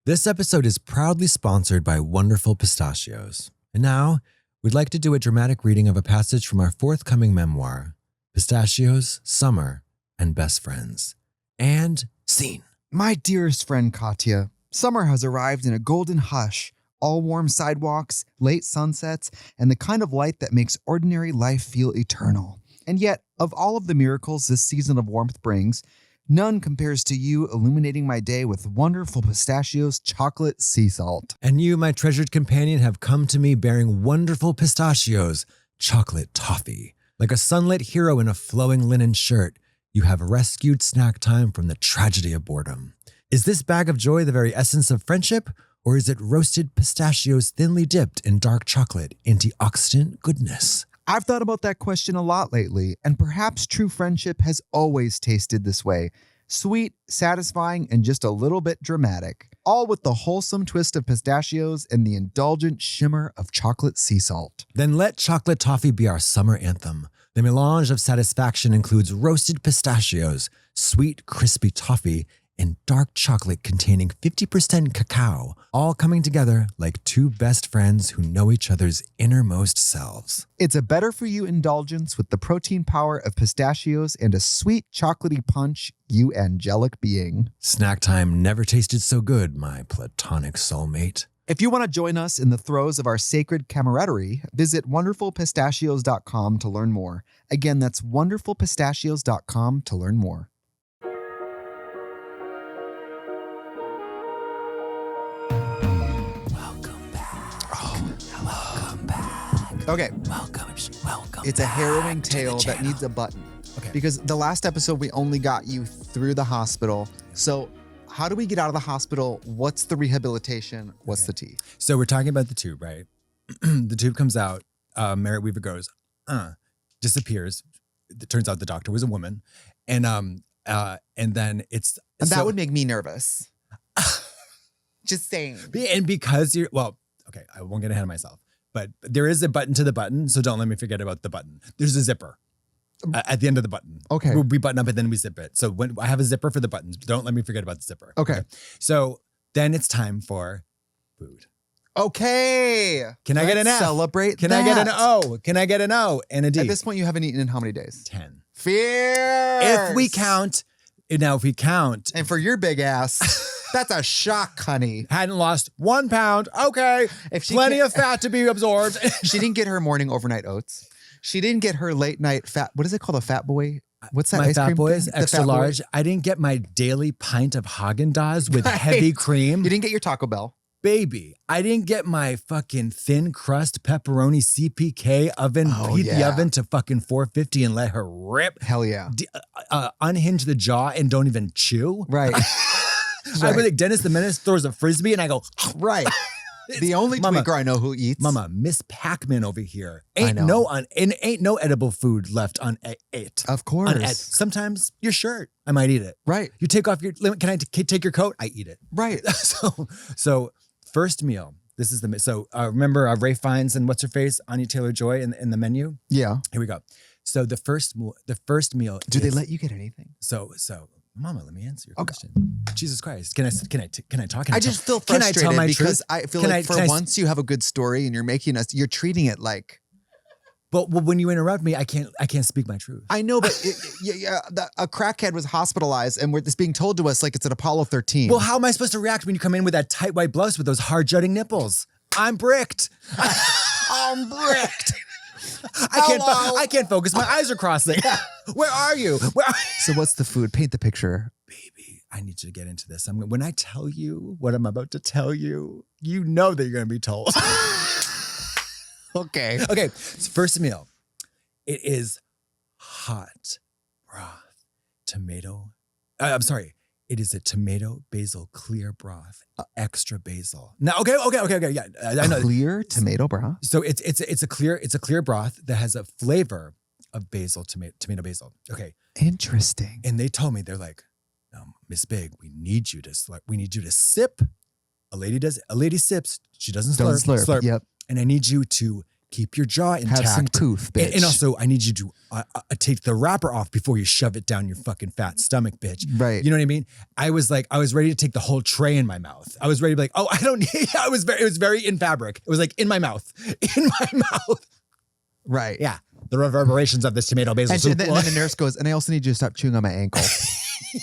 This episode is proudly sponsored by Wonderful Pistachios. And now, we'd like to do a dramatic reading of a passage from our forthcoming memoir, Pistachios, Summer, and Best Friends. And scene. My dearest friend Katya, summer has arrived in a golden hush, all warm sidewalks, late sunsets, and the kind of light that makes ordinary life feel eternal. And yet, of all of the miracles this season of warmth brings, none compares to you illuminating my day with Wonderful Pistachios chocolate sea salt. And you, my treasured companion, have come to me bearing Wonderful Pistachios chocolate toffee. Like a sunlit hero in a flowing linen shirt, you have rescued snack time from the tragedy of boredom. Is this bag of joy the very essence of friendship, or is it roasted pistachios thinly dipped in dark chocolate antioxidant goodness? I've thought about that question a lot lately, and perhaps true friendship has always tasted this way. Sweet, satisfying, and just a little bit dramatic. All with the wholesome twist of pistachios and the indulgent shimmer of chocolate sea salt. Then let chocolate toffee be our summer anthem. The melange of satisfaction includes roasted pistachios, sweet, crispy toffee, and dark chocolate containing 50% cacao, all coming together like two best friends who know each other's innermost selves. It's a better-for-you indulgence with the protein power of pistachios and a sweet chocolatey punch, you angelic being. Snack time never tasted so good, my platonic soulmate. If you want to join us in the throes of our sacred camaraderie, visit wonderfulpistachios.com to learn more. Again, that's wonderfulpistachios.com to learn more. Okay. Welcome. It's a harrowing tale that needs a button. Okay. Because the last episode, we only got you through the hospital. So how do we get out of the hospital? What's the rehabilitation? What's the tea? So we're talking about the tube, right? The tube comes out. Merritt Weaver goes, disappears. It turns out the doctor was a woman. And then it's... And that would make me nervous. Just saying. And because you're... Well, okay, I won't get ahead of myself. But there is a button to the button, so don't let me forget about the button. There's a zipper at the end of the button. Okay. We button up and then we zip it. So when I have a zipper for the buttons, don't let me forget about the zipper. Okay. So then it's time for food. Okay. Can I get an F? Celebrate Can I get an O? Can I get an O and a D? At this point, you haven't eaten in how many days? 10. Fierce. If we count... And for your big ass... That's a shock, honey. Hadn't lost 1 pound. Okay. Plenty of fat to be absorbed. She didn't get her morning overnight oats. She didn't get her late night fat. What is it called? A fat boy? What's that my ice fat cream boys, thing? extra large. I didn't get my daily pint of Haagen-Dazs with heavy cream. You didn't get your Taco Bell. Baby, I didn't get my fucking thin crust pepperoni CPK oven, heat the oven to fucking 450 and let her rip. Hell yeah. Unhinge the jaw and don't even chew. Right. I was like Dennis the Menace throws a frisbee and I go, right. The only tweaker I know who eats. Mama, Miss Pac-Man over here. Ain't no edible food left on it. Of course. Sometimes your shirt, I might eat it. Right. You take off your, can I take your coat? I eat it. Right. So first meal. This is remember Ray Fiennes and what's her face, Anya Taylor-Joy in the menu? Yeah. Here we go. So the first meal. Do they let you get anything? So Mama, let me answer your question. Jesus Christ. Can I talk? I just feel frustrated can I tell my because truth? I feel like once you have a good story and you're treating it like. But when you interrupt me, I can't speak my truth. I know, but a crackhead was hospitalized and it's being told to us like it's an Apollo 13. Well, how am I supposed to react when you come in with that tight white blouse with those hard jutting nipples? I'm bricked. I'm bricked. I can't focus. My eyes are crossing. Where are you? So what's the food? Paint the picture. Baby, I need you to get into this. When I tell you what I'm about to tell you, you know that you're going to be told. Okay. So first meal. It is hot broth, tomato. It is a tomato basil clear broth, extra basil. Now, okay. Yeah, I know. Clear tomato broth. So it's a clear broth that has a flavor of basil, tomato basil. Okay. Interesting. And they told me, they're like, no, Miss Big, we need you to sip. A lady sips. She doesn't slurp. Yep. And I need you to keep your jaw intact. Have some tooth, bitch. And also, I need you to take the wrapper off before you shove it down your fucking fat stomach, bitch. Right. You know what I mean? I was ready to take the whole tray in my mouth. I was ready to be like, oh, I don't need, it was very in fabric. It was like in my mouth. In my mouth. Right. Yeah. The reverberations of this tomato basil soup. And then the nurse goes, and I also need you to stop chewing on my ankle.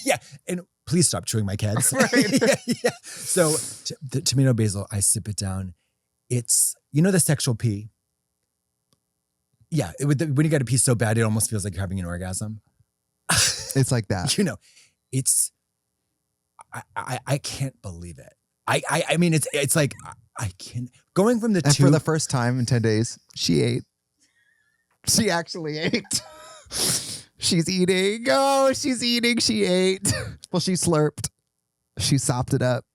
Yeah. And please stop chewing my kids. Right. Yeah. So the tomato basil, I sip it down. It's, you know, the sexual pee. Yeah. When you got to pee so bad, it almost feels like you're having an orgasm. It's like that. You know, it's, I can't believe it. I mean, it's like, I can't, going from the and two. for the first time in 10 days, she ate. She actually ate. She's eating. Oh, she's eating. She ate. Well, she slurped. She sopped it up.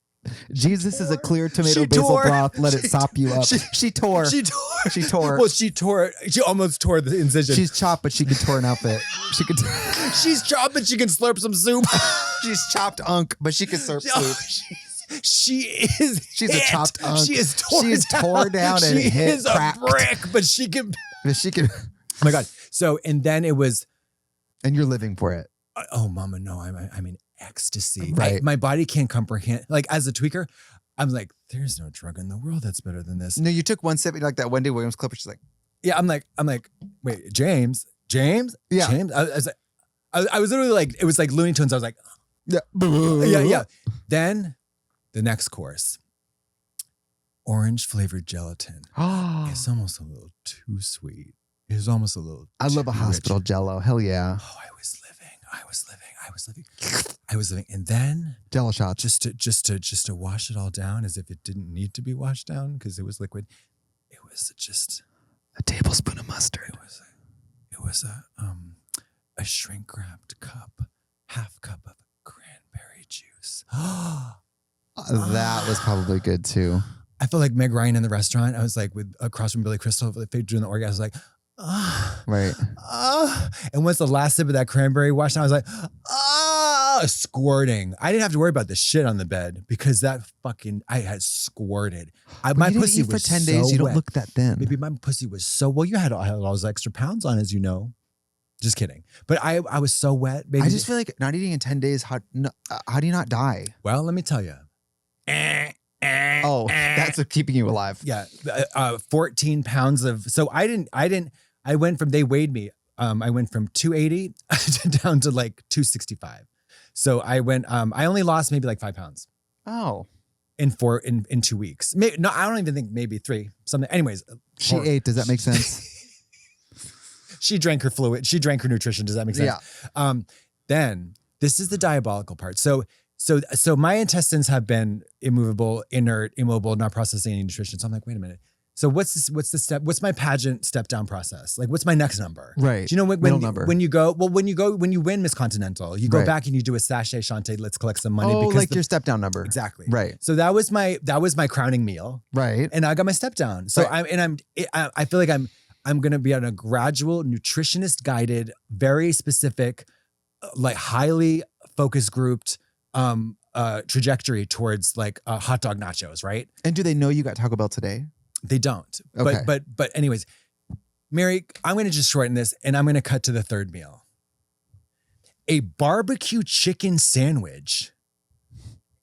Jesus is a clear tomato basil broth. Let it sop you up. She tore. She tore. Well, she almost tore the incision. She's chopped, but she could tore an outfit. She could. She's chopped, but she can slurp some soup. She's chopped unk, but she can slurp soup. She's a chopped unk. She is tore down and she hit is cracked. a brick, but she can. She can. Oh my God. So, and then it was. And you're living for it. Oh, mama, no, I'm in ecstasy. Right. My body can't comprehend. Like, as a tweaker, I'm like, there's no drug in the world that's better than this. No, you took one sip, like that Wendy Williams clip, where she's like, Yeah, I'm like, wait, James? Yeah. James? I was literally like, it was like Looney Tunes. I was like, yeah. Yeah. Then the next course, orange flavored gelatin. It's almost a little too sweet. It's almost a little I love a too hospital rich. Jello. Hell yeah. Oh, I was living. And then Jello shots. just to wash it all down as if it didn't need to be washed down because it was liquid. It was just a tablespoon of mustard. It was a shrink wrapped cup, half cup of cranberry juice. That was probably good too. I felt like Meg Ryan in the restaurant. I was like across from Billy Crystal doing the orgasm. I was like, right. And once the last sip of that cranberry washed down, I was like, squirting. I didn't have to worry about the shit on the bed because I had squirted. My pussy was for 10 so days. You don't wet. look that thin. Maybe my pussy was so well. I had all those extra pounds on, as you know. Just kidding. But I was so wet. Baby. I just feel like not eating in 10 days. How do you not die? Well, let me tell you. Oh, that's keeping you alive. Yeah, 14 pounds of. So I went from, they weighed me. I went from 280 down to like 265. So I went. I only lost maybe like 5 pounds. Oh. In 2 weeks. Maybe, no, I don't even think maybe 3. Something. Anyways, she ate. Does that make sense? She drank her fluid. She drank her nutrition. Does that make sense? Yeah. Then this is the diabolical part. So my intestines have been immovable, inert, immobile, not processing any nutrition. So I'm like, wait a minute. So what's the step? What's my pageant step down process? Like, what's my next number? Right. Do you know Middle number. when you win Miss Continental, you go back and you do a sachet shante. Let's collect some money. Oh, like your step down number. Exactly. Right. So that was my crowning meal. Right. And I got my step down. So right. I feel like I'm going to be on a gradual, nutritionist guided, very specific, like highly focus grouped trajectory towards like hot dog nachos, right? And do they know you got Taco Bell today? They don't. Okay. But anyways, Mary, I'm going to just shorten this and I'm going to cut to the third meal. A barbecue chicken sandwich.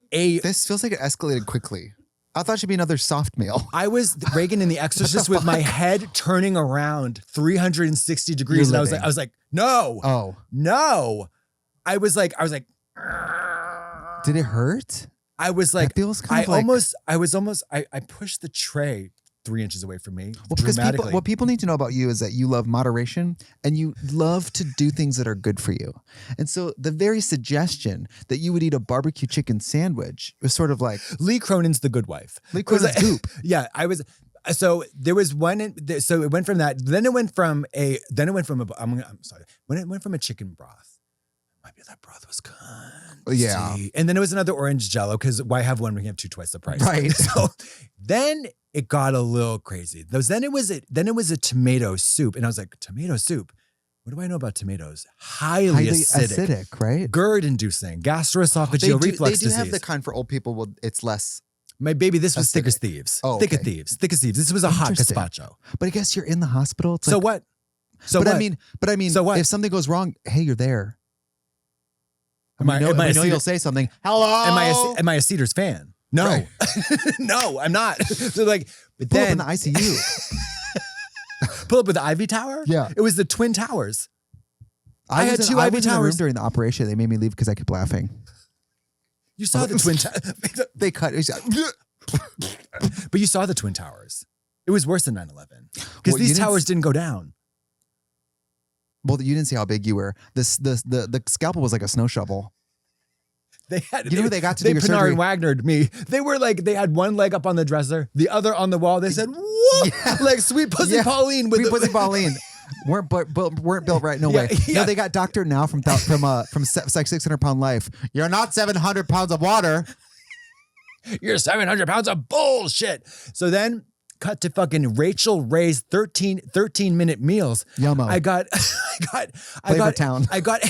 This feels like it escalated quickly. I thought it'd be another soft meal. I was Reagan in The Exorcist with my head turning around 360 degrees. And I was like, no. Oh. No. I was like, did it hurt? I was like, that feels kind of like... I pushed the tray 3 inches away from me. Well, because what people need to know about you is that you love moderation and you love to do things that are good for you. And so the very suggestion that you would eat a barbecue chicken sandwich was sort of like... Lee Cronin's The Good Wife. Lee Cronin's Goop. Yeah, I was... So there was one... So it went from that. Then it went from a... I'm sorry. When it went from a chicken broth. Maybe that broth was good. Yeah. And then it was another orange Jello because why have one when you have 2 twice the price? Right. So then it got a little crazy. Then it was a tomato soup. And I was like, tomato soup? What do I know about tomatoes? Highly acidic, right? GERD inducing, gastroesophageal reflux disease. They do have the kind for old people. It's less My baby, this was Acidic. thick as thieves. Oh, Thick as okay. thieves. Thick as thieves. This was a hot Interesting. gazpacho. But I guess you're in the hospital. It's So like, what? So but what? I mean, So what? if something goes wrong, hey, you're there. Am I a I know Cedar- you'll say something. Hello. Am I a Cedars fan? No. Right. No, I'm not. So like, but Pull up in then the ICU. pull up with the Ivy Tower? Yeah. It was the Twin Towers. I had was two I Ivy was in the room Towers. during the operation. They made me leave because I kept laughing. You saw the Twin Towers. They cut. It was, But you saw the Twin Towers. It was worse than 9/11. Because Well, you these didn't towers s- didn't go down. well, you didn't see how big you were. The scalpel was like a snow shovel. They had, You know who they got to they do your Pinar surgery? and Wagnered me. They were like, they had one leg up on the dresser, the other on the wall. They said, "Whoa!" Yeah. Like Sweet Pussy Yeah. Pauline with Sweet the Pussy Pauline. weren't built right. No Yeah, way. yeah. No, they got Dr. Now from like 600 pound life. You're not 700 pounds of water. You're 700 pounds of bullshit. So then cut to fucking Rachel Ray's 13-minute meals. Yummo. I got Flavortown. I got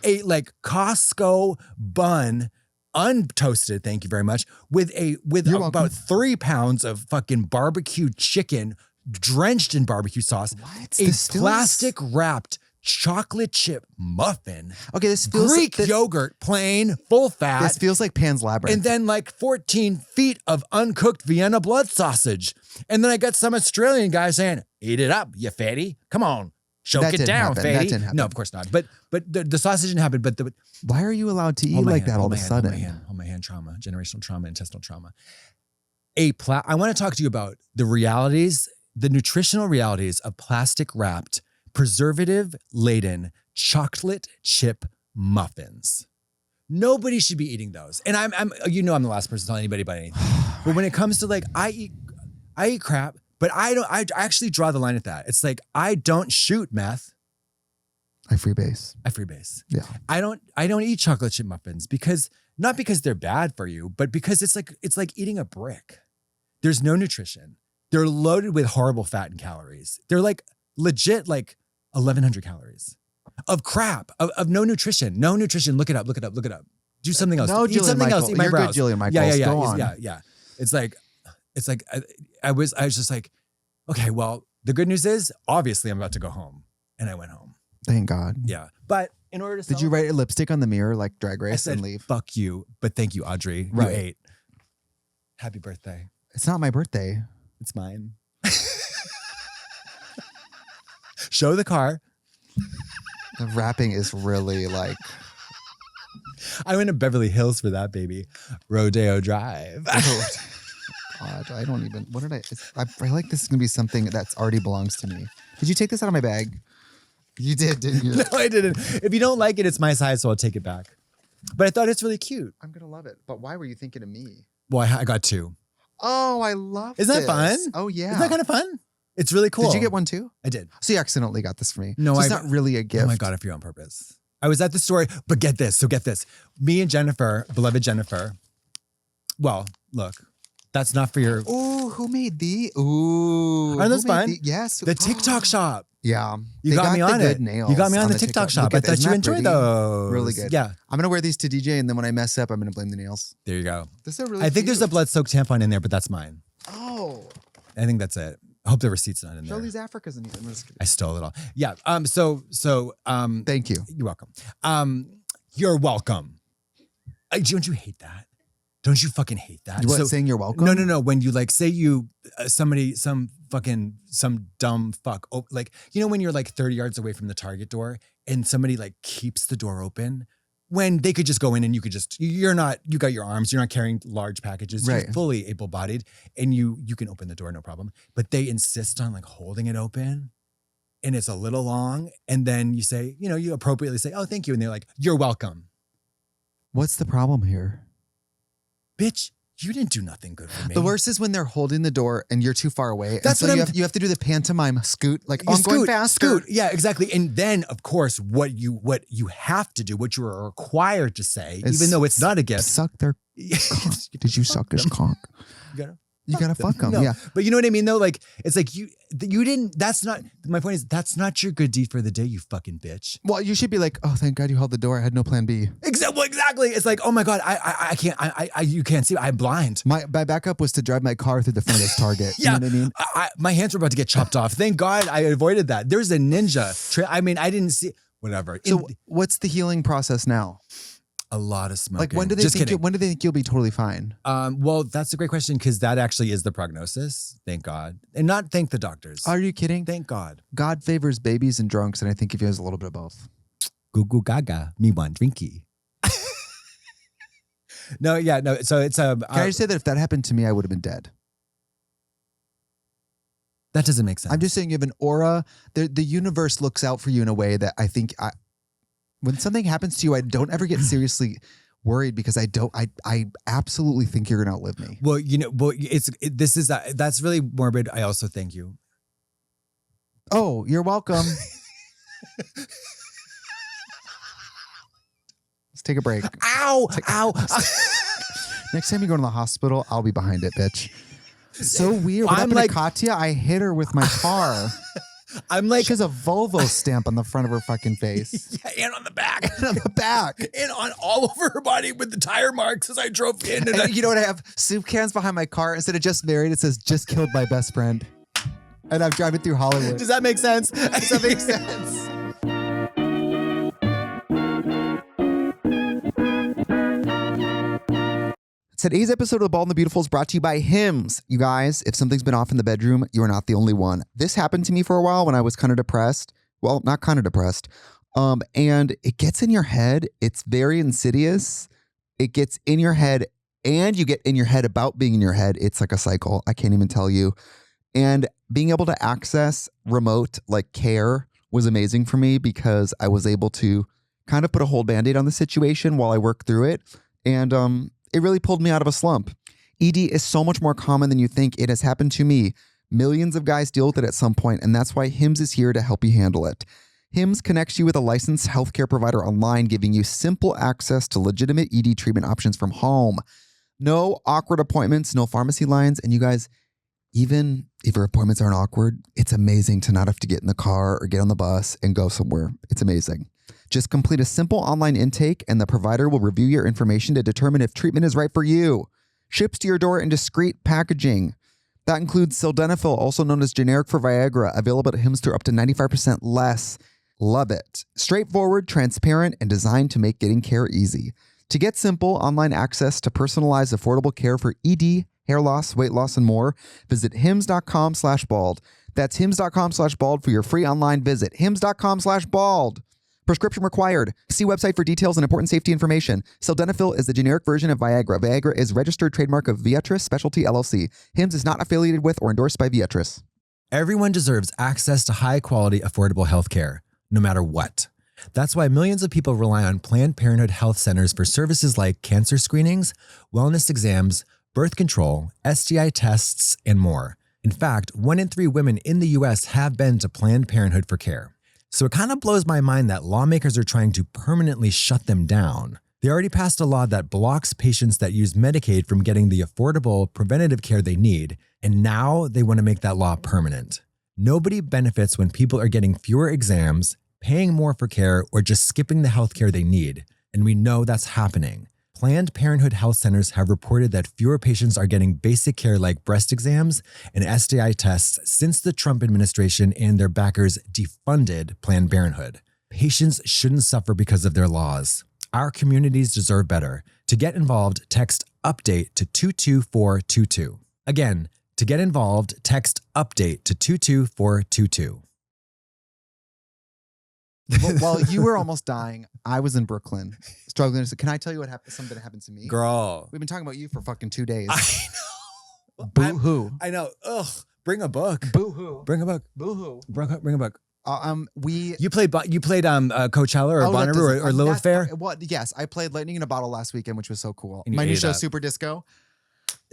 a like Costco bun, untoasted, thank you very much, with You're about welcome. 3 pounds of fucking barbecue chicken drenched in barbecue sauce. What? A This feels- plastic wrapped chocolate chip muffin. Okay, this feels Greek like, yogurt, plain, full fat. this feels like Pan's Labyrinth. And then like 14 feet of uncooked Vienna blood sausage. And then I got some Australian guy saying, "Eat it up, you fatty. Come on, choke That it didn't down, happen. fatty." That didn't happen. No, of course not. But the sausage didn't happen. But Why are you allowed to eat hold my like hand, that all hold of a my hand, sudden? hold my hand, trauma, generational trauma, intestinal trauma. I want to talk to you about the realities, the nutritional realities of plastic wrapped, preservative laden chocolate chip muffins. Nobody should be eating those. And I'm I'm the last person to tell anybody about anything. But when it comes to like, I eat crap, but I actually draw the line at that. It's like, I don't shoot meth. I freebase. I freebase. Yeah. I don't eat chocolate chip muffins not because they're bad for you, but because it's like eating a brick. There's no nutrition. They're loaded with horrible fat and calories. They're like legit like 1,100 calories of crap, of no nutrition. No nutrition. Look it up. Do something else. No, Eat Jillian something Michael. else. Eat my You're brows. good, Jillian Michaels. Yeah. Go on. Yeah. It's like I was just like, okay, well, the good news is obviously I'm about to go home. And I went home. Thank God. Yeah. But in order to Did you write a lipstick on the mirror like Drag I Race said, and leave? fuck you, but thank you, Audrey. Right. You ate. Happy birthday. It's not my birthday. It's mine. Show the car. The wrapping is really like. I went to Beverly Hills for that, baby. Rodeo Drive. God, I don't even. What did I feel like this is gonna be something that's already belongs to me. Did you take this out of my bag? You did, didn't you? No, I didn't. If you don't like it, it's my size, so I'll take it back. But I thought it's really cute. I'm gonna love it. But why were you thinking of me? Well, I got 2. Oh, I love. Isn't that this. fun? Oh yeah. Isn't that kind of fun? It's really cool. Did you get one too? I did. So you accidentally got this for me. No, so it's I- not really a gift. Oh my God, I feel on purpose. I was at the store, but get this. So get this. Me and Jennifer, beloved Jennifer. Well, look, that's not for your. Ooh, who made the? Ooh, Aren't those who made fun? Yes. The TikTok shop. Yeah. You They got me the on good it. Nails You got me on the the TikTok shop. Look I at that. thought Isn't you that enjoyed pretty? those. Really good. Yeah, I'm gonna wear these to DJ, and then when I mess up, I'm gonna blame the nails. there you go. This is really. I think there's a cute. blood-soaked tampon in there, but that's mine. Oh, I think that's it. I hope the receipt's not in there. Charlie's Africa's in here. I'm just kidding. I stole it all. Yeah. Thank you. You're welcome. You're welcome. Don't you hate that? Don't you fucking hate that? What, saying you're welcome? No. When you like say you some dumb fuck. Oh, like when you're like 30 yards away from the Target door and somebody like keeps the door open when they could just go in and you got your arms. You're not carrying large packages. Right. You're fully able-bodied and you can open the door no problem. But they insist on like holding it open. And it's a little long. And then you say, you appropriately say, "Oh, thank you." And they're like, "You're welcome." What's the problem here? Bitch, you didn't do nothing good for me. The worst is when they're holding the door and you're too far away. That's and so what you have to do the pantomime scoot, like You I'm going faster. Scoot. Yeah, exactly. And then, of course, what you have to do, what you are required to say, Is even though it's not a gift. Suck their cock. Did you suck his cock? You gotta, You gotta fuck them. No, Yeah. but you know what I mean though? Like, it's like you didn't, that's not, my point is that's not your good deed for the day, you fucking bitch. Well, you should be like, oh, thank God you held the door. I had no plan B. Exactly. It's like, oh my God, I can't, you can't see, I'm blind. My backup was to drive my car through the front of this Target. Yeah. You know what I mean? My hands were about to get chopped off. Thank God I avoided that. There's a ninja. I didn't see, whatever. So what's the healing process now? A lot of smoking. Like when do they think you'll be totally fine? Well, that's a great question because that actually is the prognosis. Thank God. And not thank the doctors. Are you kidding? Thank God. God favors babies and drunks, and I think if he has a little bit of both. Goo goo gaga, me want drinky. No. So it's Can I just say that if that happened to me, I would have been dead. That doesn't make sense. I'm just saying you have an aura. The universe looks out for you in a way that I think when something happens to you, I don't ever get seriously worried because I absolutely think you're going to outlive me. Well, that's really morbid. I also thank you. Oh, you're welcome. Let's take a break. Ow. Next time you go to the hospital, I'll be behind it, bitch. So weird. What happened to Katya? I hit her with my car. I'm like, she has a Volvo stamp on the front of her fucking face. Yeah, and on the back. And on the back. And on all over her body with the tire marks as I drove in. And you know what I have? Soup cans behind my car. Instead of just married, it says just killed my best friend. And I'm driving through Hollywood. Does that make sense? Does that make sense? Today's episode of The Bald and the Beautiful is brought to you by Hims. You guys, if something's been off in the bedroom, you are not the only one. This happened to me for a while when I was kind of depressed. Well, not kind of depressed. And it gets in your head. It's very insidious. It gets in your head and you get in your head about being in your head. It's like a cycle. I can't even tell you. And being able to access remote care was amazing for me because I was able to kind of put a whole Band-Aid on the situation while I worked through it. And it really pulled me out of a slump. ED is so much more common than you think. It has happened to me. Millions of guys deal with it at some point, and that's why Hims is here to help you handle it. Hims connects you with a licensed healthcare provider online, giving you simple access to legitimate ED treatment options from home. No awkward appointments, no pharmacy lines, and you guys, even if your appointments aren't awkward, it's amazing to not have to get in the car or get on the bus and go somewhere. It's amazing. Just complete a simple online intake and the provider will review your information to determine if treatment is right for you. Ships to your door in discreet packaging. That includes sildenafil, also known as generic for Viagra, available at Hims for up to 95% less. Love it. Straightforward, transparent, and designed to make getting care easy. To get simple online access to personalized, affordable care for ED, hair loss, weight loss, and more, visit hims.com/bald. That's hims.com/bald for your free online visit. hims.com/bald. Prescription required. See website for details and important safety information. Sildenafil is the generic version of Viagra. Viagra is registered trademark of Viatris Specialty LLC. Hims is not affiliated with or endorsed by Viatris. Everyone deserves access to high-quality, affordable health care, no matter what. That's why millions of people rely on Planned Parenthood health centers for services like cancer screenings, wellness exams, birth control, STI tests, and more. In fact, 1 in 3 women in the U.S. have been to Planned Parenthood for care. So it kind of blows my mind that lawmakers are trying to permanently shut them down. They already passed a law that blocks patients that use Medicaid from getting the affordable preventative care they need, and now they want to make that law permanent. Nobody benefits when people are getting fewer exams, paying more for care, or just skipping the health care they need, and we know that's happening. Planned Parenthood health centers have reported that fewer patients are getting basic care like breast exams and STI tests since the Trump administration and their backers defunded Planned Parenthood. Patients shouldn't suffer because of their laws. Our communities deserve better. To get involved, text UPDATE to 22422. Again, to get involved, text UPDATE to 22422. While you were almost dying, I was in Brooklyn struggling. Can I tell you what happened? Something that happened to me? Girl. We've been talking about you for fucking 2 days. I know. Boo-hoo. I know. Ugh. Bring a book. Boo-hoo. Bring a book. Boo-hoo. Bring a book. You played Coachella or Bonnaroo or Lilith Fair? Yes, I played Lightning in a Bottle last weekend, which was so cool. And my new show, Super Disco.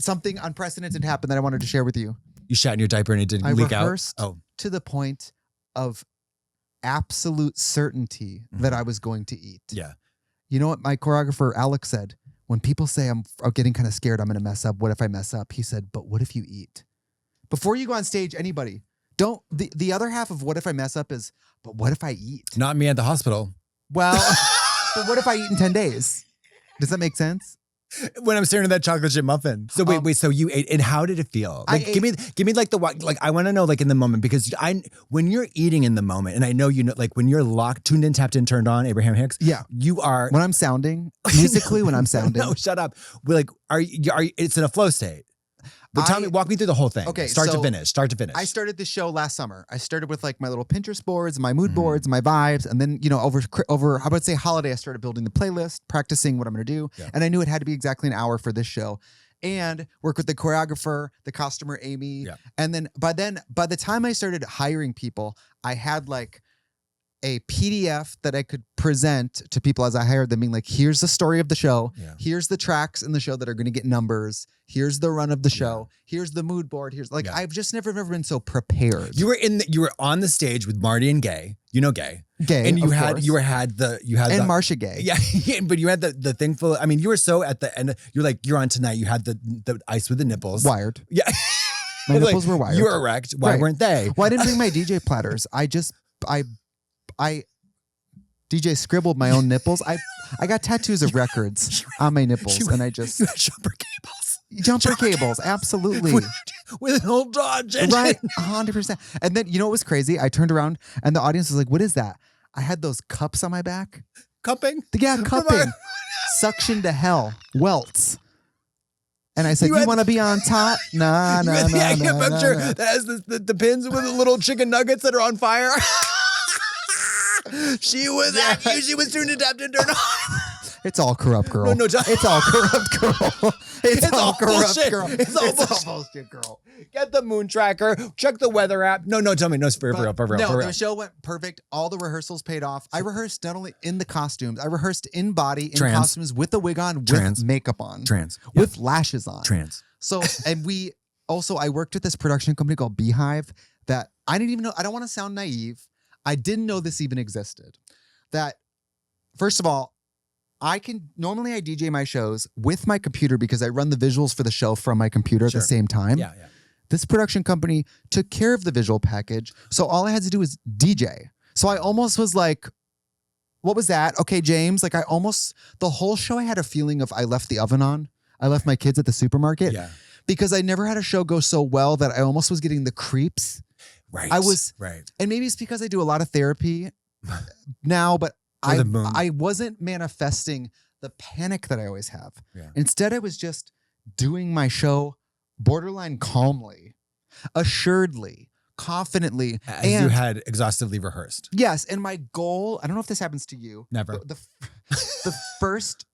Something unprecedented happened that I wanted to share with you. You shat in your diaper and it didn't leak out? I rehearsed to the point of absolute certainty that I was going to eat. Yeah. You know what my choreographer Alex said? when people say I'm getting kind of scared, I'm going to mess up. What if I mess up? He said, but what if you eat? Before you go on stage, anybody, don't, the other half of what if I mess up is, but what if I eat? Not me at the hospital. Well, but what if I eat in 10 days? Does that make sense? When I'm staring at that chocolate chip muffin. So wait, so you ate, and how did it feel? Like, give me like I want to know like in the moment, because when you're eating in the moment, and I know you know, like when you're locked, tuned in, tapped in, turned on, Abraham Hicks. Yeah, you are. When I'm sounding musically, when I'm sounding. No, shut up. We're like, are you? It's in a flow state. But walk me through the whole thing. Okay, start to finish. I started the show last summer. I started with like my little Pinterest boards, my mood boards, my vibes, and then over I would say holiday, I started building the playlist, practicing what I'm going to do, and I knew it had to be exactly an hour for this show, and work with the choreographer, the costumer Amy, and then by the time I started hiring people, I had like a PDF that I could present to people as I hired them, being like, here's the story of the show. Yeah. Here's the tracks in the show that are going to get numbers. Here's the run of the show. Yeah. Here's the mood board. Here's like, I've just never been so prepared. You were on the stage with Marty and Gay, Gay, and you had Marsha Gay. Yeah. But you had the thing full. I mean, you were so at the end, you're on tonight. You had the ice with the nipples. Wired. Yeah. My nipples were wired. You were erect. Why weren't they? Well, I didn't bring my DJ platters. I DJ scribbled my own nipples. I got tattoos of records on my nipples, and I just you had jumper cables. Jumper cables, absolutely. With an old Dodge engine. Right, 100%. And then you know what was crazy? I turned around and the audience was like, "What is that?" I had those cups on my back. Cupping? Yeah, cupping. Suction to hell. Welts. And I said, you want to be on top? Nah. That has the pins with the little chicken nuggets that are on fire. She was tuned and tapped and turned on. It's all corrupt, girl. No, it's all corrupt, girl. It's all corrupt, bullshit. girl. It's all bullshit, girl. Get the moon tracker. Check the weather app. No, tell me. No, for real. No, the show went perfect. All the rehearsals paid off. I rehearsed not only in the costumes, I rehearsed in body, in costumes, with the wig on, with makeup on. With lashes on. So, and I worked with this production company called Beehive that I didn't even know. I don't want to sound naive. I didn't know this even existed. That, first of all, normally I DJ my shows with my computer because I run the visuals for the show from my computer at the same time. Yeah. This production company took care of the visual package. So all I had to do was DJ. So I almost was like, what was that? Okay, James. Like the whole show I had a feeling of I left the oven on. I left my kids at the supermarket. Yeah. Because I never had a show go so well that I almost was getting the creeps. Right. And maybe it's because I do a lot of therapy now, but I wasn't manifesting the panic that I always have. Yeah. Instead, I was just doing my show borderline calmly, assuredly, confidently. As you had exhaustively rehearsed. Yes. And my goal, I don't know if this happens to you. Never. The first,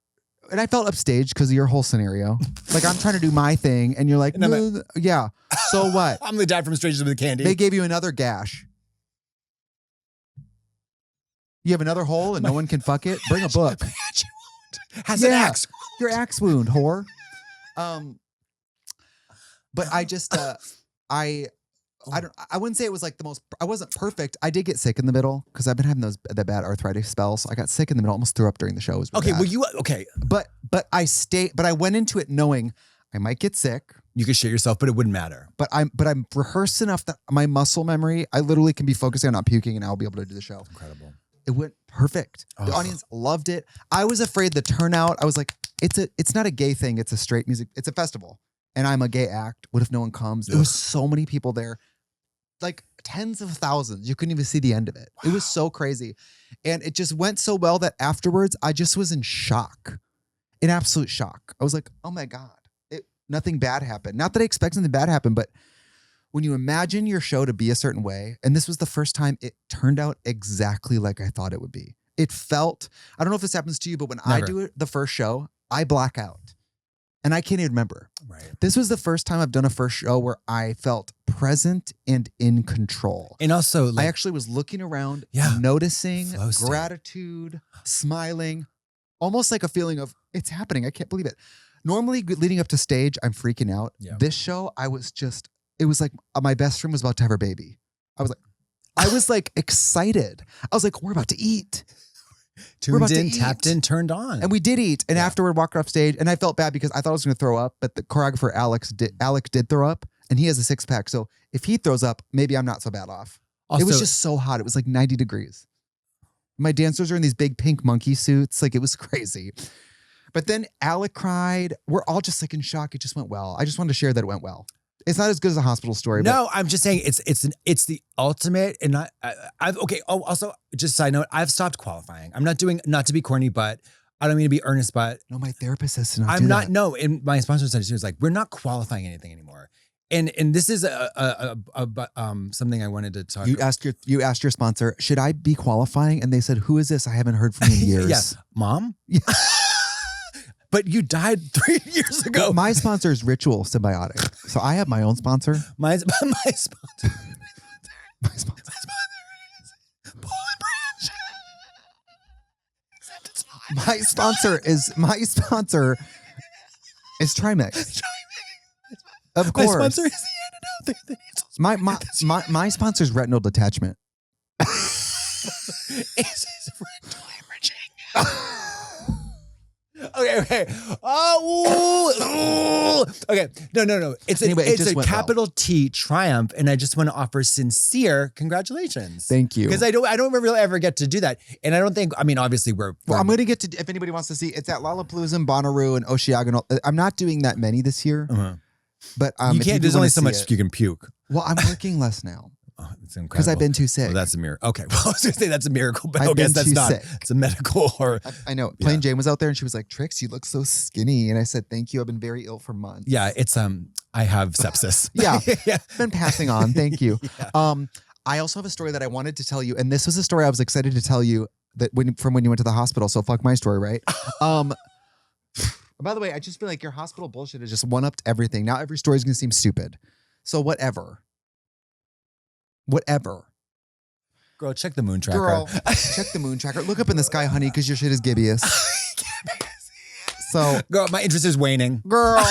and I felt upstaged because of your whole scenario. Like I'm trying to do my thing and you're like, yeah. So what? I'm the dad from Strangers with Candy. They gave you another gash. You have another hole and no one can fuck it? Bring a book. Has an axe. Your axe wound, whore. But I just, I wouldn't say it was like I wasn't perfect. I did get sick in the middle because I've been having that bad arthritis spells. So I got sick in the middle, almost threw up during the show. It was really bad. But I went into it knowing I might get sick. You could shit yourself, but it wouldn't matter. But I'm rehearsed enough that my muscle memory, I literally can be focusing on not puking and I'll be able to do the show. Incredible. It went perfect. The audience loved it. I was afraid the turnout. I was like, it's not a gay thing. It's a straight music. It's a festival. And I'm a gay act. What if no one comes? There was so many people there. Like tens of thousands. You couldn't even see the end of it. Wow. It was so crazy. And it just went so well that afterwards, I just was in shock. In absolute shock. I was like, oh my God. Nothing bad happened. Not that I expect something bad to happen, but when you imagine your show to be a certain way, and this was the first time it turned out exactly like I thought it would be. It felt, I don't know if this happens to you, but when I do it, the first show, I black out. And I can't even remember. Right. This was the first time I've done a first show where I felt present and in control. And also, I actually was looking around, noticing gratitude, smiling, almost like a feeling of, it's happening. I can't believe it. Normally, leading up to stage, I'm freaking out. Yeah. This show, it was like my best friend was about to have her baby. I was like excited. I was like, we're about to eat. Tuned in, tapped in, turned on. And we did eat. And afterward, walked off stage. And I felt bad because I thought I was going to throw up. But the choreographer, Alec did throw up. And he has a 6-pack. So if he throws up, maybe I'm not so bad off. Also, it was just so hot. It was like 90 degrees. My dancers are in these big pink monkey suits. Like, it was crazy. But then Alec cried. We're all just like in shock. It just went well. I just wanted to share that it went well. It's not as good as a hospital story. No, I'm just saying it's the ultimate. And I've okay. Oh, also, just a side note, I've stopped qualifying. I'm not to be corny, but I don't mean to be earnest, but no, my therapist says to not I'm do not. that. No, and my sponsor said she was like, we're not qualifying anything anymore. And this is something I wanted to talk. You asked your sponsor, should I be qualifying? And they said, who is this? I haven't heard from you in years. Yeah, mom. Yeah. But you died 3 years ago. Well, my sponsor is Ritual Symbiotic. So I have my own sponsor. My sponsor. My sponsor is Paul and Branch. My sponsor is Trimex. Of course. My sponsor is the my sponsor is retinal detachment. It's rectal hemorrhaging. Okay. Oh, okay. No. It's a capital T triumph, and I just want to offer sincere congratulations. Thank you. Because I don't really ever get to do that, and I don't think. I mean, obviously we're I'm going to get to. If anybody wants to see, it's at Lollapalooza in Bonnaroo and Oceagonal. I'm not doing that many this year, but you can't. There's only so much you can puke. Well, I'm working less now. Oh, it's incredible. Because I've been too sick. Well, that's a miracle. Okay. Well, I was going to say that's a miracle, but I guess that's not. Sick. It's a medical or. I know. Plain Jane was out there and she was like, Trix, you look so skinny. And I said, thank you. I've been very ill for months. Yeah. It's, I have sepsis. Yeah. Been passing on. Thank you. Yeah. I also have a story that I wanted to tell you. And this was a story I was excited to tell you that from when you went to the hospital. So fuck my story, right? By the way, I just feel like your hospital bullshit has just one-upped everything. Now every story is going to seem stupid. So whatever. Girl, check the moon tracker. Girl, check the moon tracker. Look up in the sky, honey, because your shit is gibbous. So, girl, my interest is waning. Girl,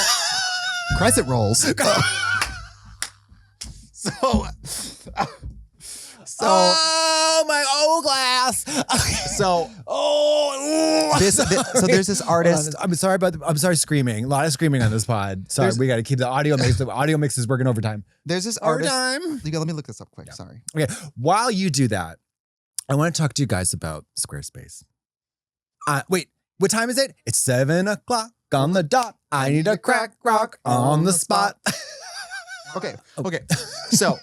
crescent rolls. So, oh my glass. So there's this artist. I'm sorry screaming. A lot of screaming on this pod. Sorry, we got to keep the audio mix. The audio mix is working overtime. There's this artist. Overtime. Let me look this up quick. Yeah. Sorry. Okay. While you do that, I want to talk to you guys about Squarespace. Wait, what time is it? It's 7:00 on the dot. I need a crack rock on the spot. Okay. So,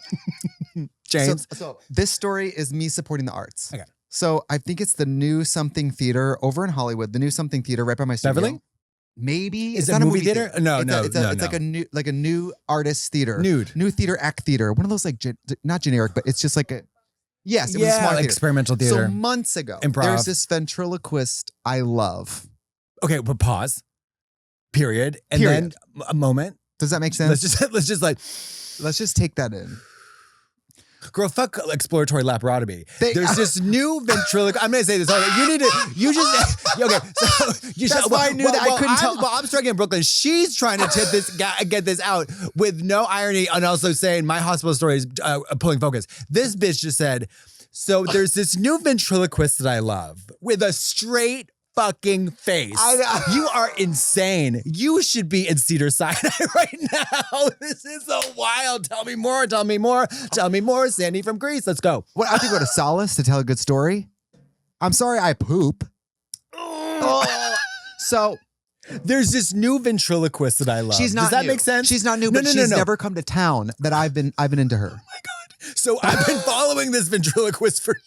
James. So this story is me supporting the arts. Okay. So I think it's the New Something Theater over in Hollywood. The New Something Theater right by my studio. Beverly? Maybe is it a movie theater? No. It's like a new artist theater. New theater, act theater. One of those like not generic, but it's just like a yes. It was a small theater. Experimental theater. So months ago, Improv. There's this ventriloquist I love. Okay, but pause. Period. And then a moment. Does that make sense? Let's just take that in. Girl, fuck exploratory laparotomy. There's this new ventriloquist. I'm going to say this. Okay, That's why I knew that I couldn't tell. Well, I'm struggling in Brooklyn. She's trying to get this out with no irony and also saying my hospital story is pulling focus. This bitch just said, so there's this new ventriloquist that I love with a straight fucking face. You are insane. You should be in Cedars-Sinai right now. This is so wild. Tell me more. Sandy from Greece. Let's go. What? I have to go to Solace to tell a good story? I'm sorry I poop. So there's this new ventriloquist that I love. She's not Does that new. make sense? She's not new, but she's never come to town that I've been into her. Oh my God. So I've been following this ventriloquist for years.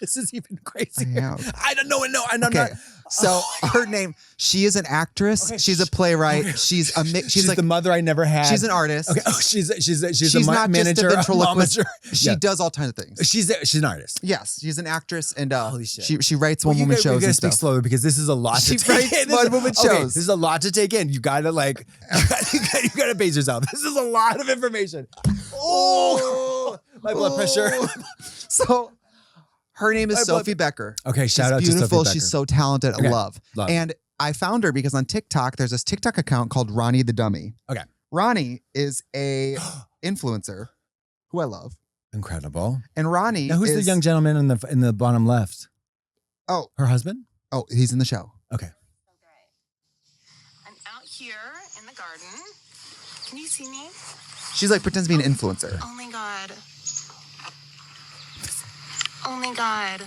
This is even crazier. I don't know. No, I'm not. So her name, she is an actress. Okay. She's a playwright. Okay. She's a mix. She's like the mother I never had. She's an artist. Okay. Oh, she's a not manager, just a ventriloquist. She does all kinds of things. She's an artist. Yes, she's an actress, and holy shit. she writes one-woman shows. You gotta and speak stuff. slowly because this is a lot to take in. One-woman shows. Okay, this is a lot to take in. You gotta you gotta pace yourself. This is a lot of information. Oh, my blood pressure. So. Her name is Sophie Becker. Okay, shout out to Sophie Becker. She's so talented. Okay. Love. And I found her because on TikTok, there's this TikTok account called Ronnie the Dummy. Okay. Ronnie is a influencer who I love. Incredible. And Ronnie now, who's the young gentleman in the bottom left? Oh, Her husband? oh, he's in the show. Okay. I'm out here in the garden. Can you see me? She's like pretends to be an influencer. Oh my God. Oh my God.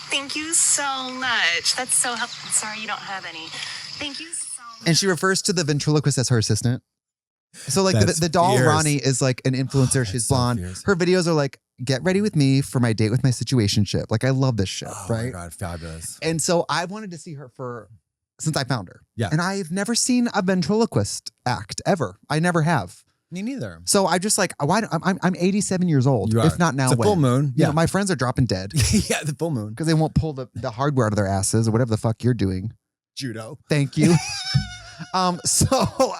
Thank you so much. That's so helpful. Sorry you don't have any. Thank you so much. And she refers to the ventriloquist as her assistant. So like That's the doll fierce. Ronnie is like an influencer. She's so blonde. fierce. Her videos are like, get ready with me for my date with my situationship. Like I love this shit, Oh right? my God, fabulous. And so I wanted to see her since I found her. Yeah. And I've never seen a ventriloquist act ever. I never have. Me neither. So I just like, I'm 87 years old. You are. If not now, It's a when? full moon. You Yeah. know, my friends are dropping dead Yeah, the full moon. because they won't pull the hardware out of their asses or whatever the fuck you're doing. Judo. Thank you. So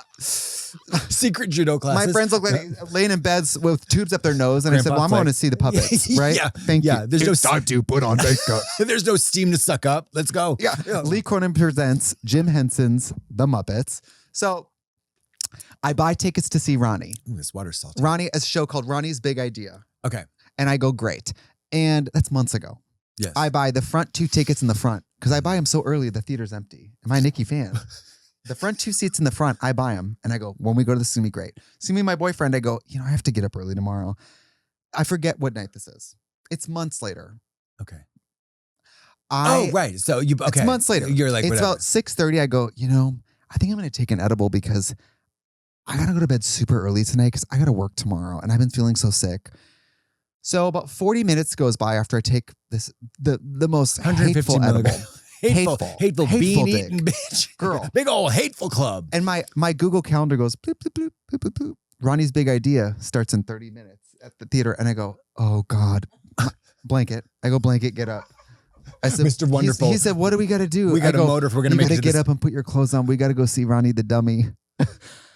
Secret judo classes. my friends look like laying in beds with tubes up their nose, and I said, Grandpa's "Well, I'm going to like- see the puppets, right? Yeah. Thank Yeah, you. there's no It's time to put on makeup." There's no steam to suck up. Let's go. Yeah. Lee Cronin presents Jim Henson's The Muppets. So I buy tickets to see Ronnie. Ooh, this water's salty. Ronnie, a show called Ronnie's Big Idea. Okay. And I go, great. And that's months ago. Yes. I buy the front 2 tickets in the front because I buy them so early the theater's empty. Am I a Nikki fan? The front 2 seats in the front, I buy them. And I go, when we go to the Sumi, great. See me and my boyfriend, I go, I have to get up early tomorrow. I forget what night this is. It's months later. Okay. Oh, right. So you okay. It's months later. You're like, it's whatever. about 6:30. I go, I think I'm going to take an edible because I got to go to bed super early tonight because I got to work tomorrow and I've been feeling so sick. So about 40 minutes goes by after I take the most 150 hateful edible. milligrams. Hateful bean eating bitch. Girl. Big old hateful club. And my Google Calendar goes bloop, bloop, bloop, bloop, bloop, bloop. Ronnie's Big Idea starts in 30 minutes at the theater. And I go, oh God, blanket. I go, blanket, get up. I said, Mr. Wonderful. He said, what do we got to do? We got I go, a motor if we're going to make you it got to to get this. up and put your clothes on. We got to go see Ronnie the dummy.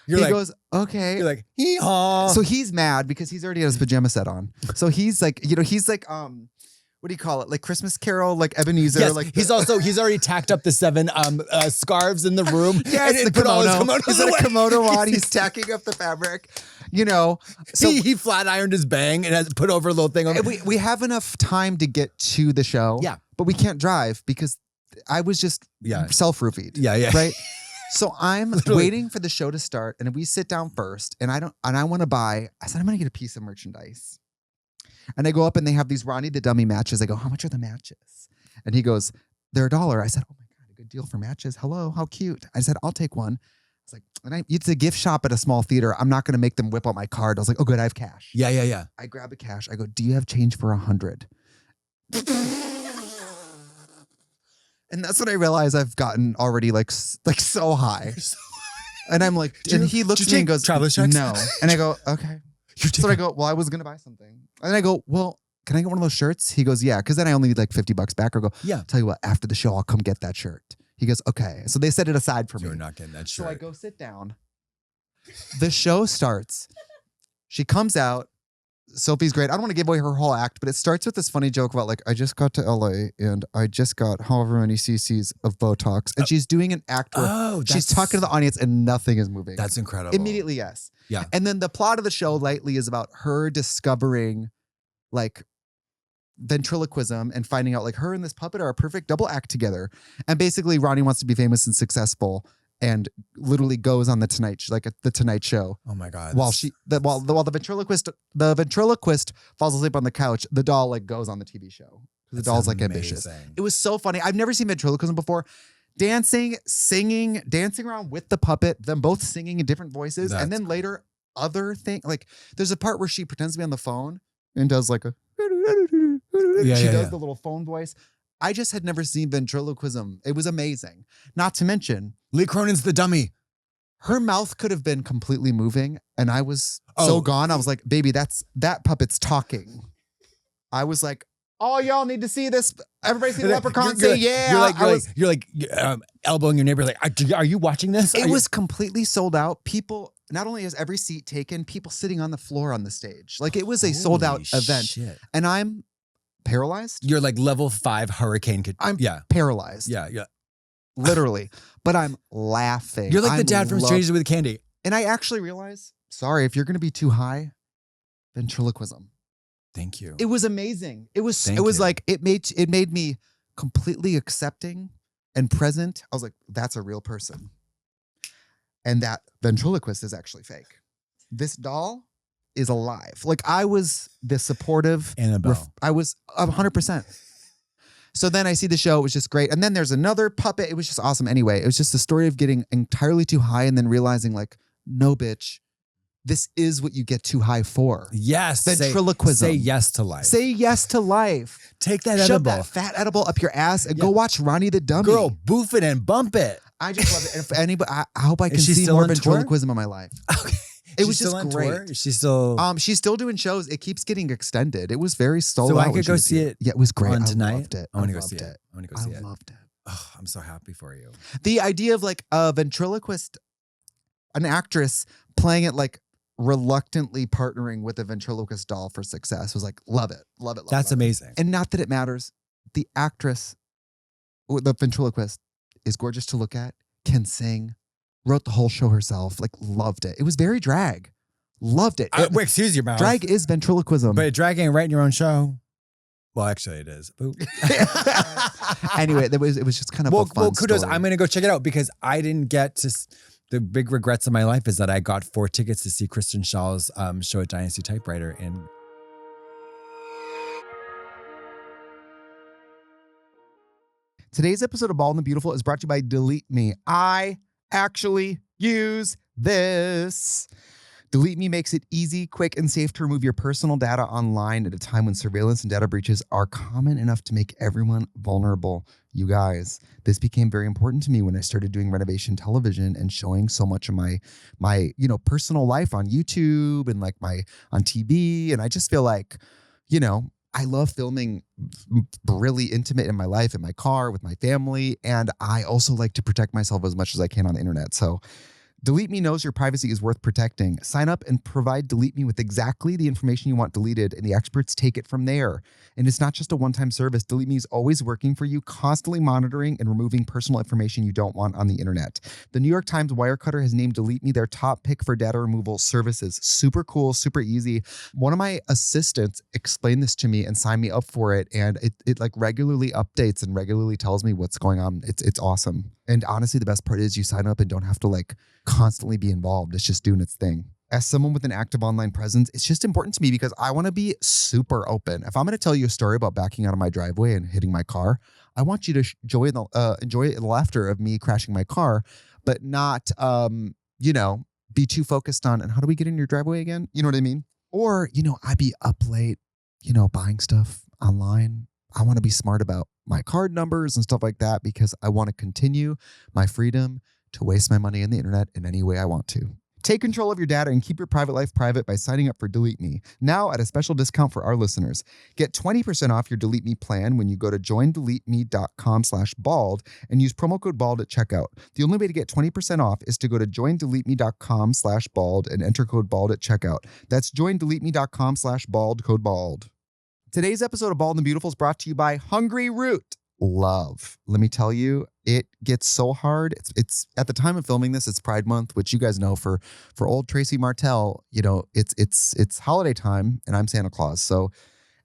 You're He like, goes, okay. you're like, hee-haw. So he's mad because he's already got his pajama set on. So he's like, he's like, what do you call it? Like Christmas Carol, like Ebenezer. Yes, like he's already tacked up the 7 scarves in the room. Yes, and the put all his kimono. He's in a kimono on. He's tacking up the fabric. So he flat ironed his bang and has put over a little thing on. we have enough time to get to the show. Yeah. But we can't drive because I was just self-roofied. Yeah. Right? So I'm waiting for the show to start, and we sit down first, and I want to buy. I said, I'm going to get a piece of merchandise. And I go up and they have these Ronnie the Dummy matches. I go, how much are the matches? And he goes, they're $1. I said, oh my God, a good deal for matches. Hello, how cute. I said, I'll take one. I was like, it's a gift shop at a small theater. I'm not going to make them whip out my card. I was like, oh good, I have cash. Yeah. I grab a cash. I go, do you have change for 100? And that's when I realize I've gotten already like so high. And I'm like, and he looks at me and goes, traveler's checks? no. And I go, okay. So I go, well, I was going to buy something. And I go, well, can I get one of those shirts? He goes, yeah. Cause then I only need like $50 back. Or go, Yeah. Tell you what, after the show, I'll come get that shirt. He goes, okay. So they set it aside for me. You're not getting that shirt. So I go sit down. The show starts. She comes out. Sophie's great. I don't want to give away her whole act, but it starts with this funny joke about like, I just got to LA and I just got however many cc's of Botox. And she's doing an act where she's talking to the audience and nothing is moving. That's incredible. Immediately, yes. Yeah. And then the plot of the show lightly is about her discovering like ventriloquism and finding out like her and this puppet are a perfect double act together. And basically Ronnie wants to be famous and successful and literally goes on the Tonight Show. Oh my God. While the ventriloquist falls asleep on the couch, the doll like goes on the TV show. The doll's like ambitious. It was so funny. I've never seen ventriloquism before. Dancing, singing, dancing around with the puppet, them both singing in different voices. And then later other thing, like there's a part where she pretends to be on the phone and does like a, she does the little phone voice. I just had never seen ventriloquism. It was amazing. Not to mention, Lee Cronin's the dummy. her mouth could have been completely moving, and I was so gone. I was like, baby, that puppet's talking. I was like, oh, y'all need to see this. Everybody see the leprechaun? Say yeah. You're like elbowing your neighbor. Like, are you watching this? It was completely sold out. People, not only is every seat taken, people sitting on the floor on the stage. Like it was a sold out event. Shit. And I'm paralyzed. You're like level 5 hurricane. I'm paralyzed. Yeah. Literally. But I'm laughing. You're like the dad from Strangers with Candy. And I actually realized, sorry, if you're going to be too high, ventriloquism. Thank you. It was amazing. It was Thank you. like, it made me completely accepting and present. I was like, that's a real person. And that ventriloquist is actually fake. This doll is alive. Like I was the supportive. Annabelle. I was 100%. So then I see the show. It was just great. And then there's another puppet. It was just awesome. Anyway, it was just the story of getting entirely too high and then realizing like, no, bitch, this is what you get too high for. Yes. Ventriloquism. Say yes to life. Say yes to life. Take that Shove edible. that fat edible up your ass and go watch Ronnie the Dummy. Girl, boof it and bump it. I just love it. And if anybody, I hope I can she see still more on tour? ventriloquism in my life. Okay. It was She's just still on great. tour? She's still She's still doing shows. It keeps getting extended. It was very sold So out I when could she go was see here. it Yeah, it was great. on I tonight. loved it. I want to go loved see it. I want to go see it. I loved it. Oh, I'm so happy for you. The idea of like a ventriloquist, an actress playing it like reluctantly partnering with a ventriloquist doll for success was like, love it. Love it. Love That's love amazing. It. And not that it matters. The actress, the ventriloquist, is gorgeous to look at, can sing, wrote the whole show herself, like loved it. It was very drag. Loved it. Wait, excuse your mouth. Drag is ventriloquism. But drag ain't right in your own show. Well, actually, it is. Anyway, it was just kind of a fun well, kudos. story. I'm going to go check it out because I didn't get to. The big regrets of my life is that I got 4 tickets to see Kristen Shaw's show at Dynasty Typewriter. And Today's episode of Bald and the Beautiful is brought to you by Delete Me. I actually use this. Delete Me makes it easy, quick, and safe to remove your personal data online at a time when surveillance and data breaches are common enough to make everyone vulnerable. You guys, this became very important to me when I started doing renovation television and showing so much of my personal life on YouTube and like on TV. And I just feel like, I love filming really intimate in my life, in my car, with my family. And I also like to protect myself as much as I can on the internet. So Delete Me knows your privacy is worth protecting. Sign up and provide Delete Me with exactly the information you want deleted, and the experts take it from there. And it's not just a one-time service. Delete Me is always working for you, constantly monitoring and removing personal information you don't want on the internet. The New York Times Wirecutter has named Delete Me their top pick for data removal services. Super cool, super easy. One of my assistants explained this to me and signed me up for it, and it like regularly updates and regularly tells me what's going on. It's awesome. And honestly, the best part is you sign up and don't have to like constantly be involved. It's just doing its thing. As someone with an active online presence, it's just important to me because I want to be super open. If I'm going to tell you a story about backing out of my driveway and hitting my car, I want you to enjoy the laughter of me crashing my car, but not, be too focused on, and how do we get in your driveway again? You know what I mean? Or, I'd be up late, buying stuff online. I want to be smart about my card numbers and stuff like that because I want to continue my freedom to waste my money on the internet in any way I want to. Take control of your data and keep your private life private by signing up for Delete Me. Now at a special discount for our listeners. Get 20% off your Delete Me plan when you go to joindeleteme.com/bald and use promo code BALD at checkout. The only way to get 20% off is to go to joindeleteme.com/bald and enter code BALD at checkout. That's joindeleteme.com/bald, code BALD. Today's episode of Bald and the Beautiful is brought to you by Hungry Root. Love. Let me tell you, it gets so hard. It's at the time of filming this, it's Pride Month, which you guys know for old Tracy Martell, it's holiday time and I'm Santa Claus. So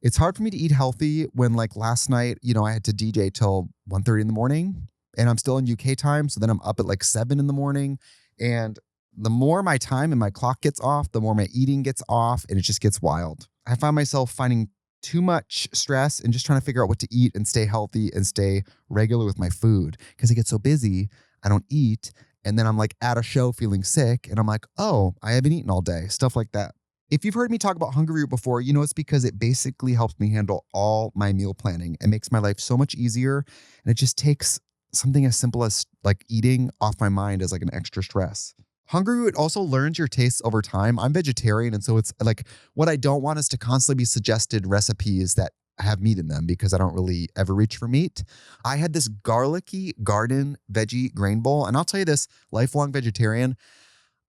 it's hard for me to eat healthy when like last night, I had to DJ till 1:30 in the morning and I'm still in UK time. So then I'm up at like 7 in the morning. And the more my time and my clock gets off, the more my eating gets off and it just gets wild. I find myself finding too much stress and just trying to figure out what to eat and stay healthy and stay regular with my food because I get so busy, I don't eat. And then I'm like at a show feeling sick and I'm like, oh, I haven't eaten all day, stuff like that. If you've heard me talk about Hungry Root before, it's because it basically helps me handle all my meal planning. It makes my life so much easier. And it just takes something as simple as like eating off my mind as like an extra stress. Hungry Root also learns your tastes over time. I'm vegetarian, and so it's like what I don't want is to constantly be suggested recipes that have meat in them because I don't really ever reach for meat. I had this garlicky garden veggie grain bowl, and I'll tell you this, lifelong vegetarian,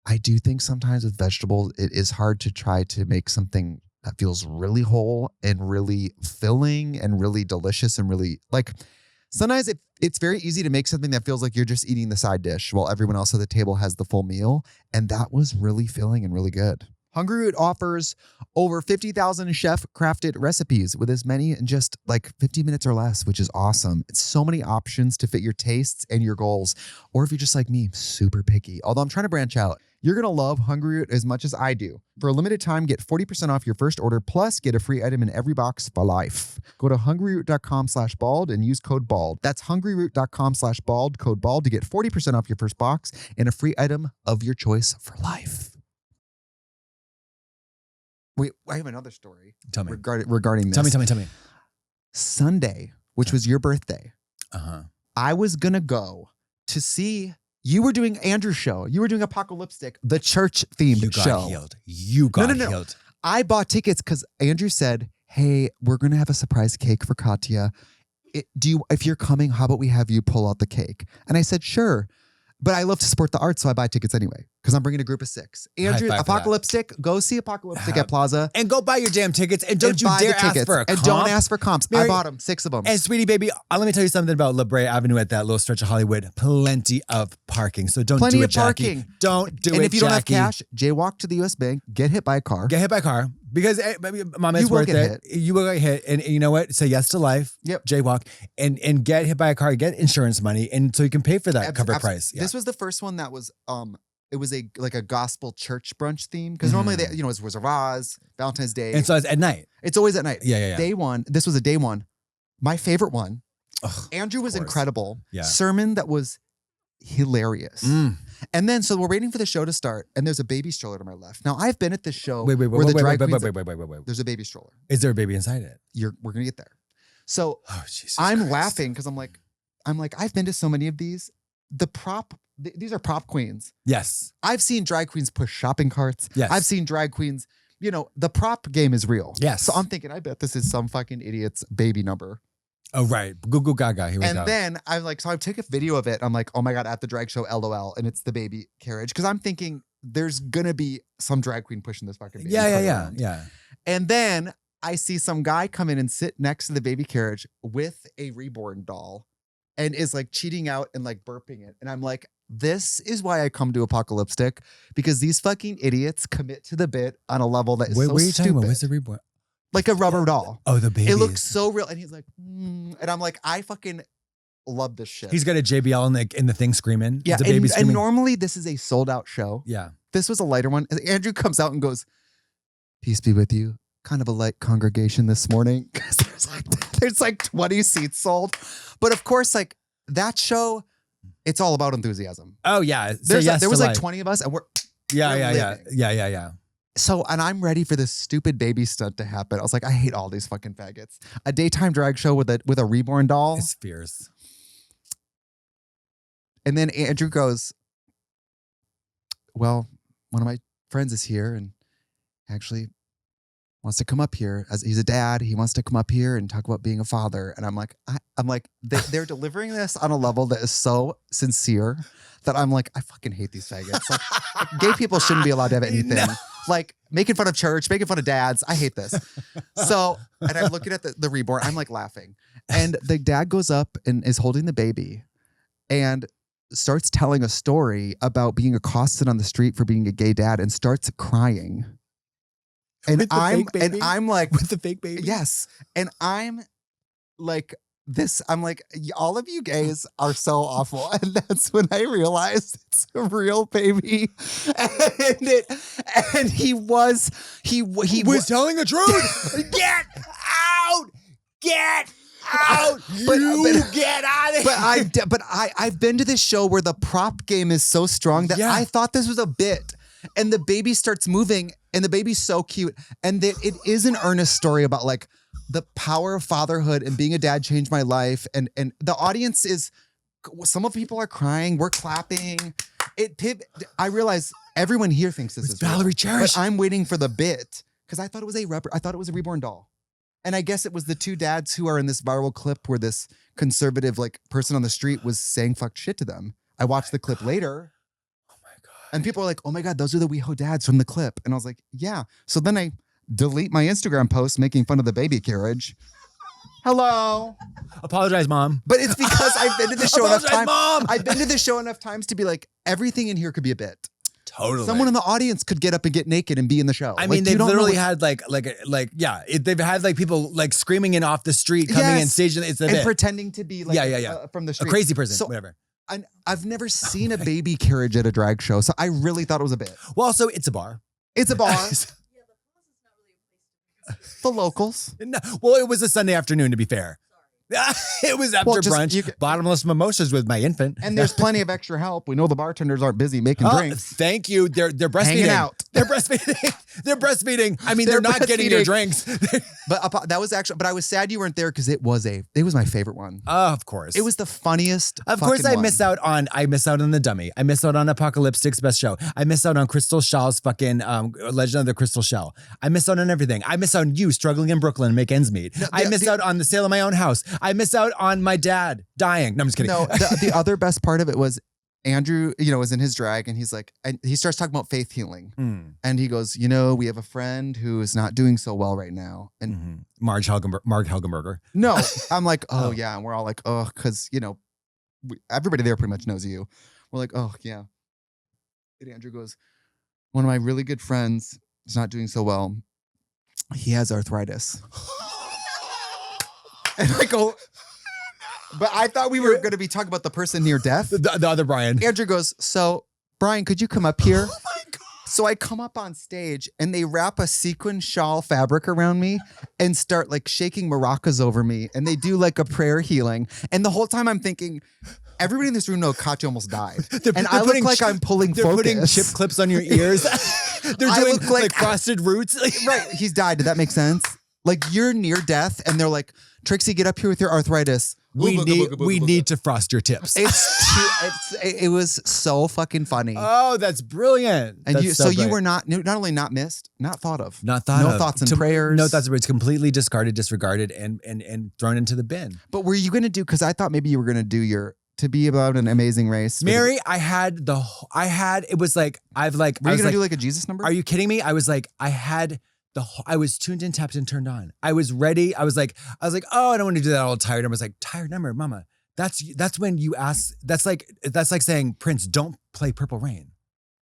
I do think sometimes with vegetables, it is hard to try to make something that feels really whole and really filling and really delicious and really like... Sometimes it's very easy to make something that feels like you're just eating the side dish while everyone else at the table has the full meal. And that was really filling and really good. Hungry Root offers over 50,000 chef-crafted recipes with as many in just like 50 minutes or less, which is awesome. It's so many options to fit your tastes and your goals. Or if you're just like me, super picky. Although I'm trying to branch out. You're going to love Hungry Root as much as I do. For a limited time, get 40% off your first order, plus get a free item in every box for life. Go to hungryroot.com/bald and use code BALD. That's hungryroot.com/bald, code BALD to get 40% off your first box and a free item of your choice for life. Wait, I have another story. Tell me. Regarding this. Tell me. Sunday, which was your birthday, I was going to go to see... You were doing Andrew's show. You were doing Apocalyptic, the church-themed show. You got healed. I bought tickets because Andrew said, hey, we're going to have a surprise cake for Katya. If you're coming, how about we have you pull out the cake? And I said, sure. But I love to support the arts, so I buy tickets anyway because I'm bringing a group of 6. Andrew, Apocalyptic, go see Apocalyptic at Plaza. And go buy your damn tickets and don't you dare ask for a comp. And don't ask for comps. I bought them, 6 of them. And sweetie baby, let me tell you something about La Brea Avenue at that little stretch of Hollywood. Plenty of parking. So don't do it, Jackie. Don't do it, And if you don't have Jackie. cash, jaywalk to the U.S. Bank, get hit by a car. Because mama, it's worth it. You will get hit. And you know what? Say yes to life. Yep. Jaywalk and get hit by a car, get insurance money. And so you can pay for that cover price. Yeah. This was the first one that was, it was a gospel church brunch theme. Because normally it was a Roz, Valentine's Day. And so it's at night. It's always at night. Yeah. Day one. This was a day one. My favorite one. Andrew was incredible. Yeah. Sermon that was hilarious. And then, so we're waiting for the show to start, and there's a baby stroller to my left. Now, I've been at this show wait. There's a baby stroller. Is there a baby inside it? We're gonna get there. So Jesus I'm Christ. laughing because I'm like, I've been to so many of these. These are prop queens. Yes. I've seen drag queens push shopping carts. Yes. I've seen drag queens. The prop game is real. Yes. So I'm thinking, I bet this is some fucking idiot's baby number. Oh, right. Goo gaga. Here we go. And then I'm like, so I took a video of it. I'm like, oh my God, at the drag show, LOL. And it's the baby carriage. Because I'm thinking there's going to be some drag queen pushing this fucking baby. Yeah. And then I see some guy come in and sit next to the baby carriage with a reborn doll and is like cheating out and like burping it. And I'm like, this is why I come to Apocalyptic, because these fucking idiots commit to the bit on a level that is so stupid. What are you talking about? What's the reborn? Like a rubber doll. Oh, the baby. It looks so real. And he's like, and I'm like, I fucking love this shit. He's got a JBL in the thing screaming. Yeah, the baby screaming. And normally this is a sold out show. Yeah. This was a lighter one. Andrew comes out and goes, peace be with you. Kind of a light congregation this morning. Because there's like 20 seats sold. But of course, like that show, it's all about enthusiasm. Oh, yeah. There was like 20 of us and we're Yeah. So, and I'm ready for this stupid baby stunt to happen. I was like, I hate all these fucking faggots. A daytime drag show with a reborn doll. It's fierce. And then Andrew goes, well, one of my friends is here and actually wants to come up here. As he's a dad, he wants to come up here and talk about being a father. And I'm like, they're delivering this on a level that is so sincere that I'm like, I fucking hate these faggots. Like, gay people shouldn't be allowed to have anything. No. Like making fun of church, making fun of dads. I hate this. So, and I'm looking at the reborn. I'm like laughing. And the dad goes up and is holding the baby and starts telling a story about being accosted on the street for being a gay dad and starts crying. And I'm like, with the fake baby? Yes. And I'm like, I'm like, all of you gays are so awful. And that's when I realized it's a real baby. And he was telling the truth. Get out! Get out! Get out of here! But I've been to this show where the prop game is so strong that I thought this was a bit. And the baby starts moving and the baby's so cute. And that it is an earnest story about like the power of fatherhood and being a dad changed my life. And the audience is, some of people are crying. We're clapping. I realize everyone here thinks this is Valerie real, Cherish. but I'm waiting for the bit because I thought it was a reborn doll. And I guess it was the two dads who are in this viral clip where this conservative like person on the street was saying fucked shit to them. I watched the clip later. Oh my God. And people are like, oh my God, those are the WeHo dads from the clip. And I was like, yeah. So then I delete my Instagram post making fun of the baby carriage. Hello. Apologize, Mom. But it's because I've been to the show enough times. Mom. I've been to the show enough times to be like, everything in here could be a bit. Totally. Someone in the audience could get up and get naked and be in the show. I mean, they've literally had they've had like people like screaming in off the street, coming in stage. It's a bit. Pretending to be like from the street. A crazy person, whatever. I've never seen a baby carriage at a drag show, so I really thought it was a bit. Well, also, it's a bar. It's a bar. The locals. No, well, it was a Sunday afternoon, to be fair. It was after brunch, bottomless mimosas with my infant. And there's plenty of extra help. We know the bartenders aren't busy making drinks. Thank you. They're breastfeeding. Hanging out. They're breastfeeding. They're breastfeeding. I mean, they're not getting their drinks. But that was actually, but I was sad you weren't there because it was my favorite one. Of course. It was the funniest. Of course, I miss out on the dummy. I miss out on Apocalyptic's best show. I miss out on Crystal Shell's fucking Legend of the Crystal Shell. I miss out on everything. I miss out on you struggling in Brooklyn to make ends meet. I miss out on the sale of my own house. I miss out on my dad dying. No, I'm just kidding. No, the other best part of it was Andrew, was in his drag and he's like, and he starts talking about faith healing. And he goes, we have a friend who is not doing so well right now. And Mark Helgenberger. No, I'm like, oh yeah. And we're all like, oh, because, everybody there pretty much knows you. We're like, oh yeah. And Andrew goes, one of my really good friends is not doing so well. He has arthritis. And I go, but I thought we were going to be talking about the person near death. The other Brian. Andrew goes, so Brian, could you come up here? Oh my God. So I come up on stage and they wrap a sequin shawl fabric around me and start like shaking maracas over me. And they do like a prayer healing. And the whole time I'm thinking, everybody in this room knows Katya almost died. I look like I'm pulling focus. They're putting chip clips on your ears. They're doing like frosted roots. Right. He's died. Did that make sense? Like you're near death and they're like, Trixie, get up here with your arthritis. We need to frost your tips. It was so fucking funny. Oh, that's brilliant. And you were not only not missed, not thought of. Not thought of. No thoughts and prayers. No thoughts. It's completely discarded, disregarded, and thrown into the bin. But were you going to do, because I thought maybe you were going to do to be about an amazing race. Mary, it was like, were you going to do like a Jesus number? Are you kidding me? I was like, I was tuned in, tapped and turned on. I was ready. I was like, oh, I don't want to do that all tired. I was like, tired number, mama. That's when you ask, that's like saying, Prince, don't play Purple Rain.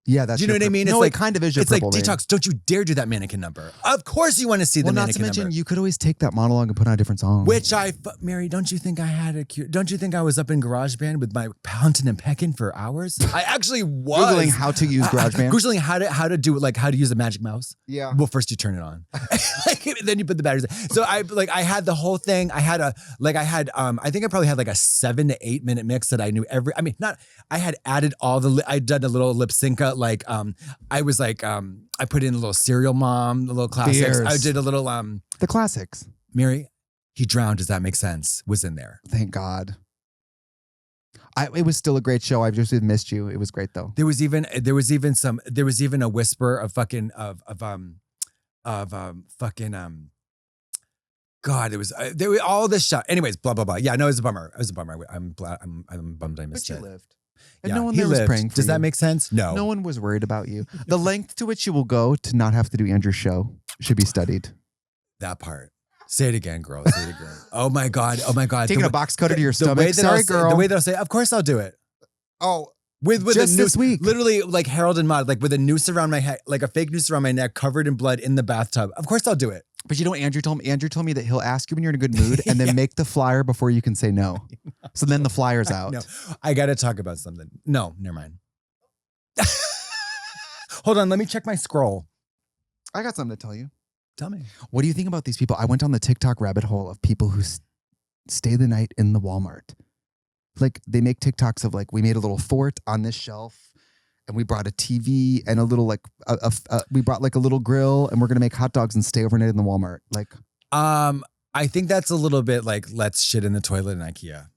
Yeah, that's. Do you know what I mean? No, it kind of is your Purple Rain. It's like detox. Don't you dare do that mannequin number. Of course you want to see the mannequin number. Not to mention, you could always take that monologue and put on a different song. Which Mary, don't you think I had don't you think I was up in GarageBand with my Pounding and Pecking for hours? I actually was. Googling how to use GarageBand. Googling how to use a magic mouse. Yeah. Well, first you turn it on. Then you put the batteries in. So I had the whole thing. I think I probably had like a 7 to 8 minute mix that I knew I had added I'd done a little lip sync. I was like, I put in a little Serial Mom, the little classics. Fierce. I did a little, the classics. Mary, He Drowned, Does That Make Sense, was in there. Thank God. It was still a great show. I just missed you. It was great though. There was even a whisper of fucking, God, there was all this shot. Anyways, blah, blah, blah. Yeah, no, it was a bummer. I'm bummed I missed it. But you lived. And yeah, no one there was praying for Does you. That make sense? No. No one was worried about you. The length to which you will go to not have to do Andrew's show should be studied. That part. Say it again, girl. Say it again. Oh my God. Taking a box cutter to your stomach. Sorry, girl. The way that I'll say, of course I'll do it. Oh, with just a noose, this week. Literally like Harold and Maude, like with a noose around my head, like a fake noose around my neck, covered in blood in the bathtub. Of course I'll do it. But you know what Andrew told me? Andrew told me that he'll ask you when you're in a good mood and then make the flyer before you can say no. So then the flyer's out. No, I got to talk about something. No, never mind. Hold on, let me check my scroll. I got something to tell you. Tell me. What do you think about these people? I went on the TikTok rabbit hole of people who stay the night in the Walmart. Like they make TikToks of like, we made a little fort on this shelf and we brought a TV and a little we brought like a little grill and we're going to make hot dogs and stay overnight in the Walmart. Like, I think that's a little bit like, let's shit in the toilet in IKEA.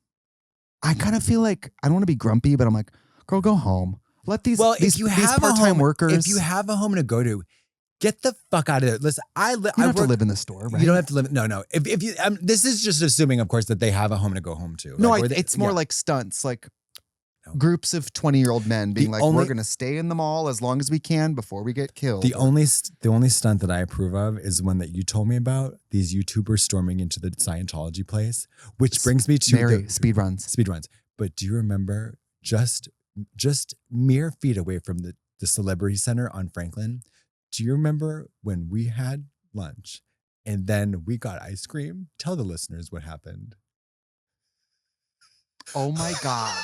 I kind of feel like, I don't want to be grumpy, but I'm like, girl, go home. Let these part-time workers. If you have a home to go to, get the fuck out of there. Listen, you don't have to live in the store, right? You don't have to live. No. If you, this is just assuming, of course, that they have a home to go home to. No, it's more like stunts, like groups of 20-year-old men being we're going to stay in the mall as long as we can before we get killed. The only stunt that I approve of is one that you told me about. These YouTubers storming into the Scientology place, which brings me to speed runs. But do you remember just mere feet away from the the Celebrity Center on Franklin. Do you remember when we had lunch and then we got ice cream? Tell the listeners what happened. Oh my God.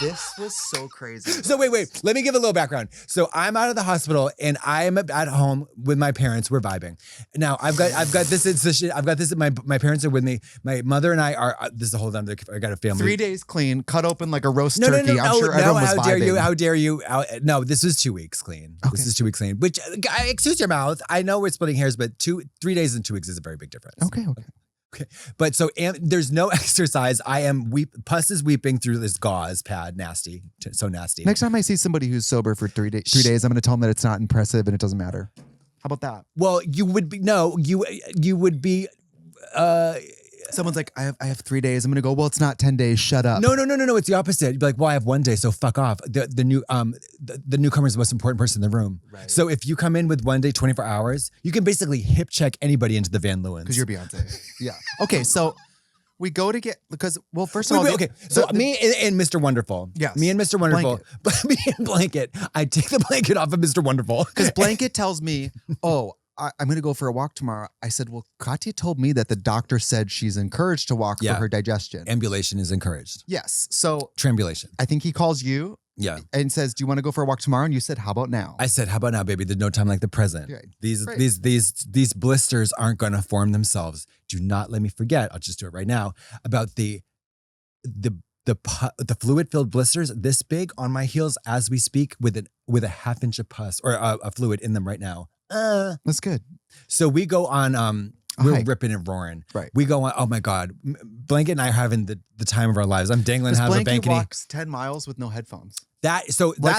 This was so crazy. So wait. Let me give a little background. So I'm out of the hospital and I'm at home with my parents. We're vibing. Now I've got this. My parents are with me. My mother and I are. This is a whole other. I got a family. 3 days clean, cut open like a roast turkey. I'm sure everyone was how vibing. dare you? How dare you? No, this was 2 weeks clean. Okay. This is 2 weeks clean. Which excuse your mouth. I know we're splitting hairs, but 3 days and 2 weeks is a very big difference. Okay. Okay. But so there's no exercise. I am pus is weeping through this gauze pad. Nasty. So nasty. Next time I see somebody who's sober for 3 days, I'm going to tell them that it's not impressive and it doesn't matter. How about that? Well, you would be. Someone's like, I have 3 days. I'm going to go, well, it's not 10 days. Shut up. No. It's the opposite. You'd be like, well, I have 1 day, so fuck off. The newcomer is the most important person in the room. Right. So if you come in with 1 day, 24 hours, you can basically hip check anybody into the Van Leeuwens. Because you're Beyonce. Yeah. Okay, so we go to get, because, well, first of all. Okay. So me and Mr. Wonderful. Yes. Me and Mr. Wonderful. Me and Blanket. I take the blanket off of Mr. Wonderful. Because Blanket tells me, I'm going to go for a walk tomorrow. I said, well, Katya told me that the doctor said she's encouraged to walk for her digestion. Ambulation is encouraged. Yes. So Trambulation. I think he calls you and says, do you want to go for a walk tomorrow? And you said, how about now? I said, how about now, baby? There's no time like the present. Right. These blisters aren't going to form themselves. Do not let me forget. I'll just do it right now about the fluid-filled blisters this big on my heels as we speak with a half inch of pus or a fluid in them right now. That's good. So we go on, we're ripping and roaring. Right. We go on, oh my God. Blanket and I are having the time of our lives. I'm dangling out of a Blanket bankany. walks 10 miles with no headphones. Like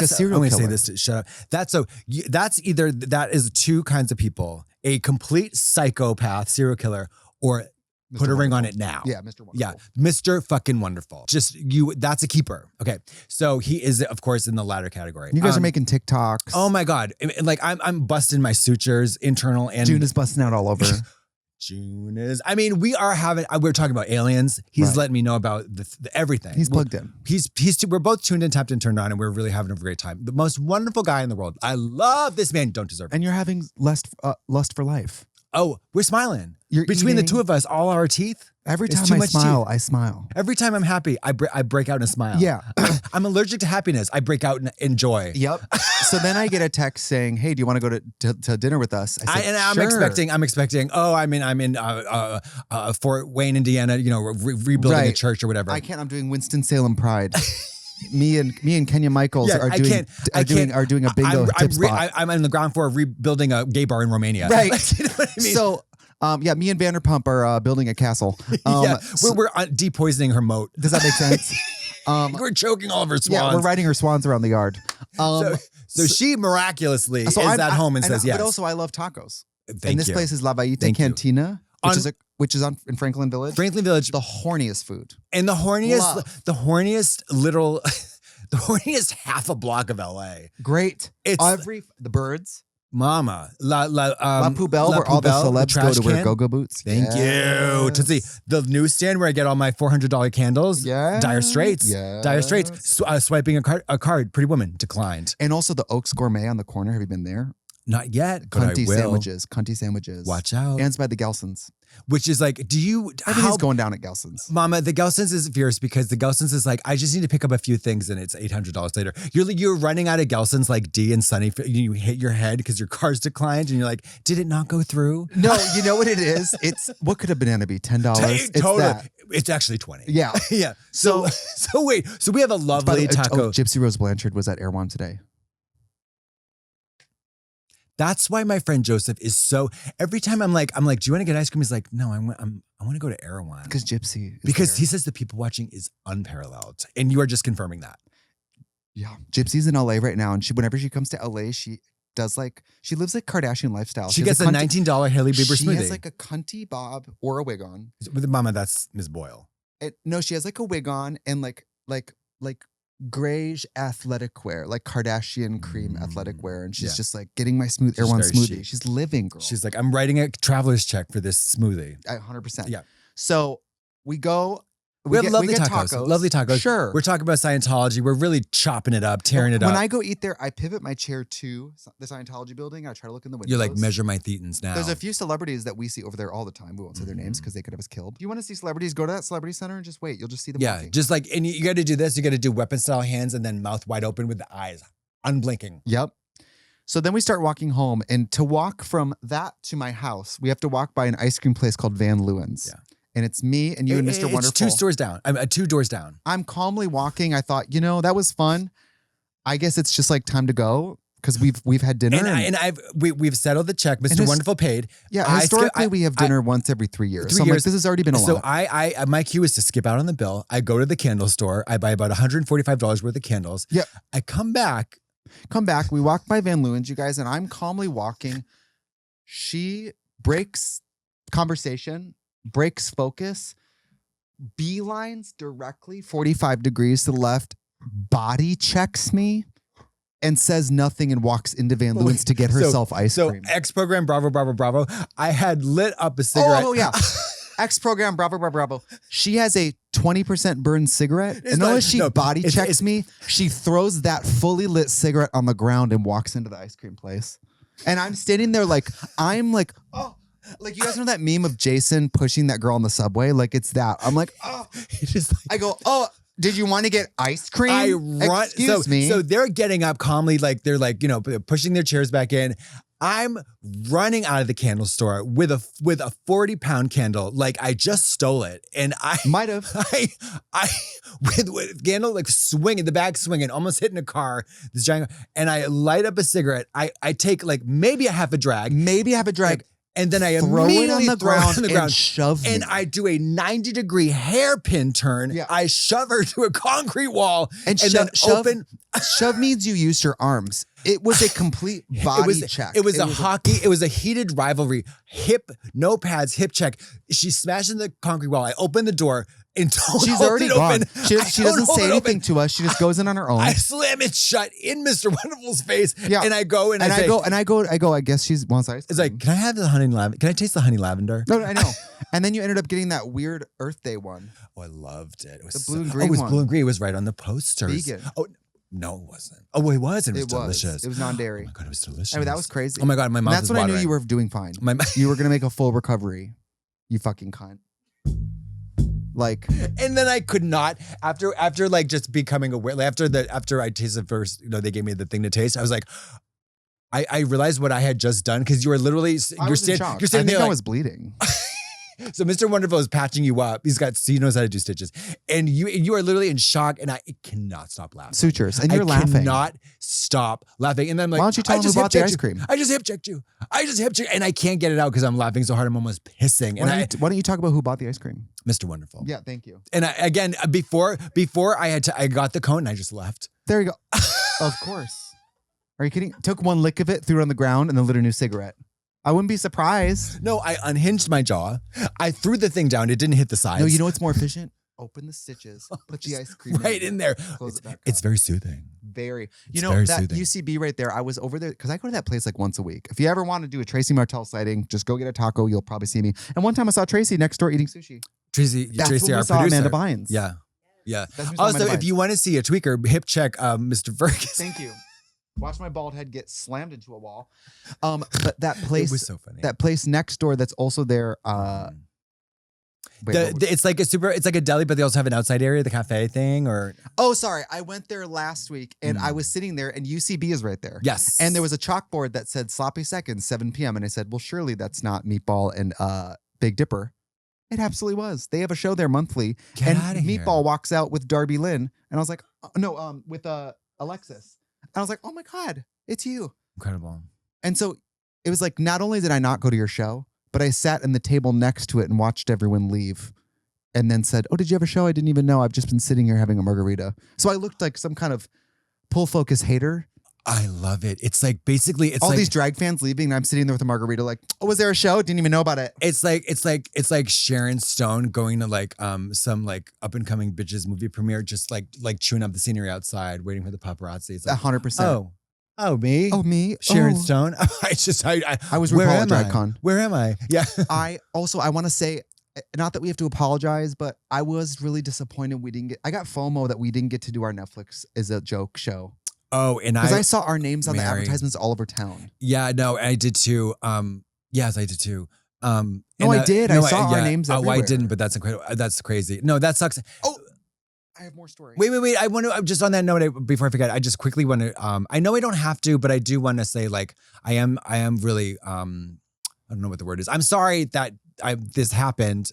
a serial I'm killer. Say this. Shut up. That is two kinds of people: a complete psychopath, serial killer, or put a ring on it now. Yeah, Mr. Wonderful. Yeah, Mr. fucking Wonderful. Just you. That's a keeper. Okay, so he is, of course, in the latter category. You guys are making TikToks. Oh my God! Like I'm busting my sutures, internal and June is busting out all over. June is. I mean, we're talking about aliens. He's letting me know about everything. He's plugged in. We're both tuned in, tapped in, turned on, and we're really having a great time. The most wonderful guy in the world. I love this man. Don't deserve it. And you're having lust for life. Oh, we're smiling. You're between the eating. two of us, all our teeth. Every It's time too I much smile, teeth. I smile. Every time I'm happy, I break out in a smile. Yeah. I'm allergic to happiness. I break out in joy. Yep. So then I get a text saying, "Hey, do you want to go to dinner with us?" I said, I'm expecting. Oh, I'm in Fort Wayne, Indiana. Rebuilding a church or whatever. I can't. I'm doing Winston-Salem Pride. me and Kenya Michaels are doing a bingo tip spot. I'm on the ground floor rebuilding a gay bar in Romania. Right. You know what I mean? So. Me and Vanderpump are building a castle. We're depoisoning her moat. Does that make sense? We're choking all of her swans. Yeah, we're riding her swans around the yard. So she miraculously is at home and says yes. But also, I love tacos. Thank and this you. place is La Vaita Thank you. Cantina, which is in Franklin Village. Franklin Village, the horniest food. And the horniest half a block of LA. Great. It's the birds. Mama. La Poubelle, where all the celebs go to wear go-go boots. Thank you. To see the newsstand where I get all my $400 candles. Yeah. Dire Straits. Yes. Dire Straits. Swiping a card. Pretty Woman declined. And also the Oaks Gourmet on the corner. Have you been there? Not yet. Cunty sandwiches. Watch out. And it's by the Gelsons. Which is like, Everything's going down at Gelson's. Mama, the Gelson's is fierce because the Gelson's is like, I just need to pick up a few things and it's $800 later. You're running out of Gelson's like D and Sunny. You hit your head because your car's declined and you're like, did it not go through? No, you know what it is? It's, what could a banana be? $10? Totally. It's actually 20. Yeah. Yeah. So wait. So we have a lovely taco. Gypsy Rose Blanchard was at Erewhon today. That's why my friend Joseph is so. Every time I'm like, do you want to get ice cream? He's like, no, I want to go to Erewhon because Gypsy. He says the people watching is unparalleled, and you are just confirming that. Yeah, Gypsy's in LA right now, and whenever she comes to LA, she lives like Kardashian lifestyle. She gets a $19 Hailey Bieber smoothie. She has like a cunty bob or a wig on. With Mama, that's Ms. Boyle. No, she has like a wig on and like grayish athletic wear, like Kardashian cream athletic wear, and she's just like getting my Erewhon smoothie. Chic. She's living, girl. She's like, I'm writing a traveler's check for this smoothie. 100%. Yeah. So we go We have lovely get tacos. Lovely tacos. Sure. We're talking about Scientology. We're really chopping it up, tearing it up. When I go eat there, I pivot my chair to the Scientology building. I try to look in the windows. You like measure my thetans now. There's a few celebrities that we see over there all the time. We won't say their names because they could have us killed. You want to see celebrities? Go to that celebrity center and just wait. You'll just see them walking. Just like, and you got to do this. You got to do weapon style hands and then mouth wide open with the eyes unblinking. Yep. So then we start walking home, and to walk from that to my house, we have to walk by an ice cream place called Van Leeuwen's. Yeah. And it's me and you and Mr. Wonderful. It's 2 stores down. I'm 2 doors down. I'm calmly walking. I thought, that was fun. I guess it's just like time to go because we've had dinner. We've settled the check. Mr. Wonderful paid. Yeah, historically we have dinner once every 3 years. So this has already been a lot. So my cue is to skip out on the bill. I go to the candle store. I buy about $145 worth of candles. Yep. I come back. We walk by Van Leeuwen's, you guys, and I'm calmly walking. She breaks conversation, breaks focus, beelines directly 45 degrees to the left, body checks me, and says nothing and walks into Van Leeuwen's to get herself ice cream. So X program, bravo, bravo, bravo. I had lit up a cigarette. Oh yeah. X program, bravo, bravo, bravo. She has a 20% burned cigarette. And as she body checks me, she throws that fully lit cigarette on the ground and walks into the ice cream place. And I'm standing there oh. Like, you guys know that meme of Jason pushing that girl on the subway? Like, it's that. I'm like, oh. I go, oh, did you want to get ice cream? I run. Excuse me. So they're getting up calmly, like they're like, pushing their chairs back in. I'm running out of the candle store with a 40-pound candle. Like, I just stole it. And I might have. I with candle like swinging, the bag swinging, almost hitting a car, this giant, and I light up a cigarette. I take like maybe a half a drag. And then I throw immediately it on the ground and shove me. And I do a 90-degree hairpin turn. Yeah. I shove her to a concrete wall and then open. Shove means you use your arms. It was a complete body check. It was a heated rivalry. No pads, hip check. She smashed in the concrete wall. I opened the door. She's already gone. She doesn't say anything to us. She just goes in on her own. I slam it shut in Mr. Wonderful's face. Yeah. And I go and I go, I guess she's wants ice cream. It's like, can I have the honey lavender? Can I taste the honey lavender? No, I know. And then you ended up getting that weird Earth Day one. Oh, I loved it. It was the blue and green one. It was blue and green. It was right on the posters. Vegan. Oh, no, it wasn't. Oh, it was. It was delicious. It was non-dairy. Oh my God, it was delicious. I mean, that was crazy. Oh my God, my mouth That's when I knew you were doing fine. You were going to make a full recovery. You fucking cunt. Like, and then I could not after like just becoming aware, like after I tasted first, they gave me the thing to taste. I was like, I realized what I had just done because you were literally you're standing there. I was bleeding. So Mr. Wonderful is patching you up. He knows how to do stitches, and you are literally in shock. And I cannot stop laughing. Sutures, and you're laughing. I cannot stop laughing. And then I'm like, why don't you tell him who bought the ice cream? I just hip checked you, and I can't get it out because I'm laughing so hard. I'm almost pissing. Why don't you talk about who bought the ice cream? Mr. Wonderful. Yeah, thank you. And before I got the cone and I just left. There you go. Of course. Are you kidding? Took one lick of it, threw it on the ground, and then lit a new cigarette. I wouldn't be surprised. No, I unhinged my jaw. I threw the thing down. It didn't hit the sides. No, you know what's more efficient? Open the stitches. Put the ice cream right in there. Close it back up. It's very soothing. Very. That soothing. UCB right there, I was over there because I go to that place like once a week. If you ever want to do a Tracy Martell sighting, just go get a taco. You'll probably see me. And one time I saw Tracy next door eating sushi. Tracy, our producer. Amanda Bynes. Yeah. Also, if you want to see a tweaker, hip check Mr. Fergus. Thank you. Watch my bald head get slammed into a wall. But that place, it was so funny. That place next door that's also there. It's like a deli, but they also have an outside area, the cafe thing, or. Oh, sorry. I went there last week and I was sitting there and UCB is right there. Yes. And there was a chalkboard that said sloppy seconds, 7 p.m. And I said, well, surely that's not Meatball and Big Dipper. It absolutely was. They have a show there monthly. Get out of here. Meatball walks out with Darby Lynn. And I was like, with Alexis. And I was like, oh my God, it's you. Incredible. And so it was like, not only did I not go to your show, but I sat in the table next to it and watched everyone leave and then said, oh, did you have a show? I didn't even know. I've just been sitting here having a margarita. So I looked like some kind of pull focus hater. I love it. It's like basically all these drag fans leaving and I'm sitting there with a margarita like, oh, was there a show? Didn't even know about it. It's like Sharon Stone going to like some like up and coming bitches movie premiere, just like chewing up the scenery outside, waiting for the paparazzi. It's like 100%. Oh, me? Oh, me? Sharon Stone? I was RuPaul at DragCon. Where am I? Yeah. I want to say not that we have to apologize, but I was really disappointed I got FOMO that we didn't get to do our Netflix as a joke show. Oh, and Because I saw our names on the Mary. advertisements all over town. Yeah, no, I did too. Yes, I did too. No, I did. I saw our names everywhere. Oh, I didn't, but that's incredible. That's crazy. No, that sucks. Oh, I have more stories. Wait. I want to, just on that note, before I forget, I just quickly want to, I know I don't have to, but I do want to say, like, I am really, I don't know what the word is. I'm sorry that this happened,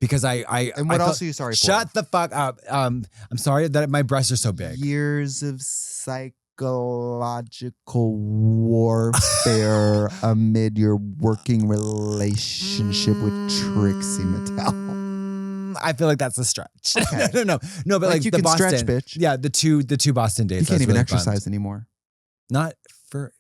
because And what else are you sorry for? Shut the fuck up. I'm sorry that my breasts are so big. Years of psychological warfare amid your working relationship with Trixie Mattel. I feel like that's a stretch. Okay. no, but like you the can Boston, stretch, bitch. Yeah, the two Boston dates. You can't even really exercise anymore. Not for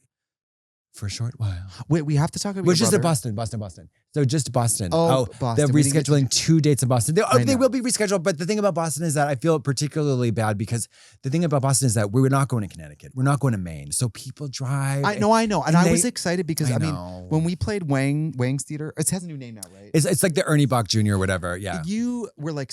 a short while. Wait, we have to talk about Which your is in brother. Boston. So just Boston. Boston. They're We didn't get rescheduling 2 dates in Boston. I They know. will be rescheduled, but the thing about Boston is that I feel particularly bad because the thing about Boston is that we're not going to Connecticut. We're not going to Maine. So people drive. I know. And I was excited because, I mean, know. when we played Wang's Theater, it has a new name now, right? It's like the Ernie Bach Jr. or whatever. Yeah. You were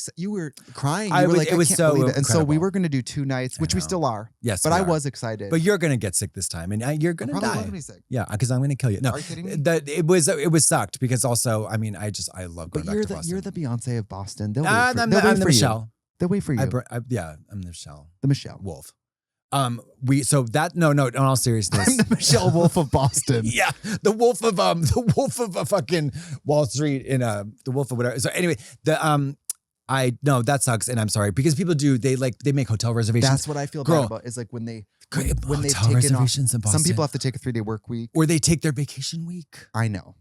crying. I You were was- like, it I was can't so believe it. And so we incredible. were going to do 2 nights, which we know. still are. Yes. But we I are. was excited. But you're going to get sick this time and you're going to Probably die. wasn't be sick. Yeah, because I'm going to kill you. No, Are you kidding me? It was sucked because also, I mean, I love going But back to Boston. you're the Beyonce of Boston. They'll I'm wait the for you. Michelle. They'll wait for you. I'm the Michelle The Michelle. Wolf. No, in all seriousness. I'm the Michelle Wolf of Boston. Yeah, the wolf of fucking Wall Street in the wolf of whatever. So anyway, that sucks, and I'm sorry because people they make hotel reservations. That's what I feel Girl. bad about is like when they've Hotel taken off. reservations in Boston. Some people have to take a 3-day work week. or they take their vacation week. I know.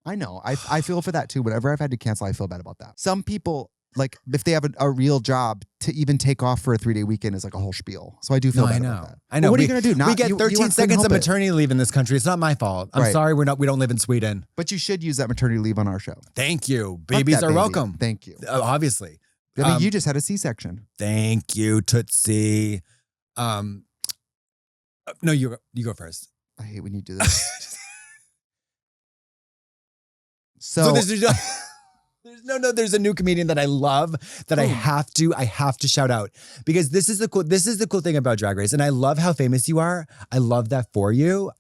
I feel for that too. Whenever I've had to cancel, I feel bad about that. Some people, like if they have a real job, to even take off for a 3-day weekend is like a whole spiel. So I do feel bad about that. I know. But what are you going to do? We get 13 seconds of maternity leave in this country. It's not my fault. I'm Right. sorry we don't live in Sweden. But you should use that maternity leave on our show. Thank you. Fuck Babies that are baby. welcome. Thank you. Obviously. I mean, you just had a C-section. Thank you, Tootsie. No, you go first. I hate when you do this. So there's a new comedian that I love that I have to shout out because this is the cool thing about Drag Race. And I love how famous you are. I love that for you.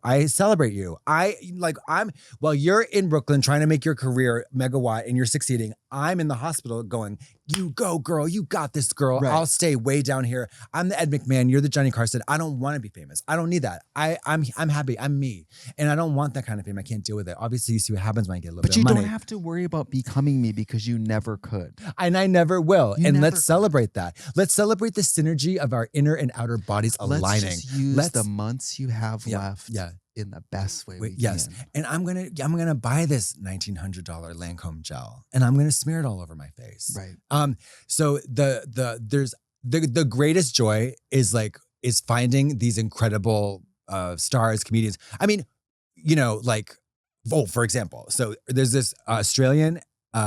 I celebrate you. While you're in Brooklyn trying to make your career megawatt and you're succeeding, I'm in the hospital going, you go, girl. You got this, girl. Right. I'll stay way down here. I'm the Ed McMahon. You're the Johnny Carson. I don't want to be famous. I don't need that. I'm happy. I'm me. And I don't want that kind of fame. I can't deal with it. Obviously, you see what happens when I get a little But bit you of money. don't have to worry about becoming me because you never could. And I never will. You and never let's could. celebrate that. Let's celebrate the synergy of our inner and outer bodies aligning. Let's just use the months you have left Yeah. in the best way we Yes. can. And I'm gonna buy this $1,900 Lancome gel and I'm gonna smear it all over my face. Right. So there's the greatest joy is finding these incredible stars, comedians. I mean, for example, so there's this Australian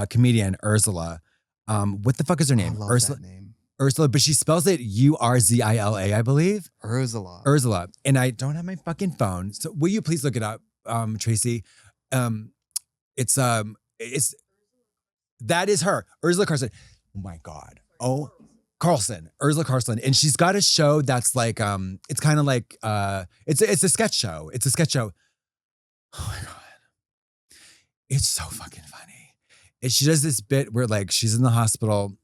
comedian, Ursula. What the fuck is her name? I love Ursula. that name. Ursula, but she spells it Urzila, I believe. Ursula. And I don't have my fucking phone. So will you please look it up, Tracy? It's that is her, Ursula Carson. Oh my God. Oh, Carlson, Ursula Carlson. And she's got a show that's like, it's kind of like, it's a sketch show. It's a sketch show. Oh my God. It's so fucking funny. And she does this bit where she's in the hospital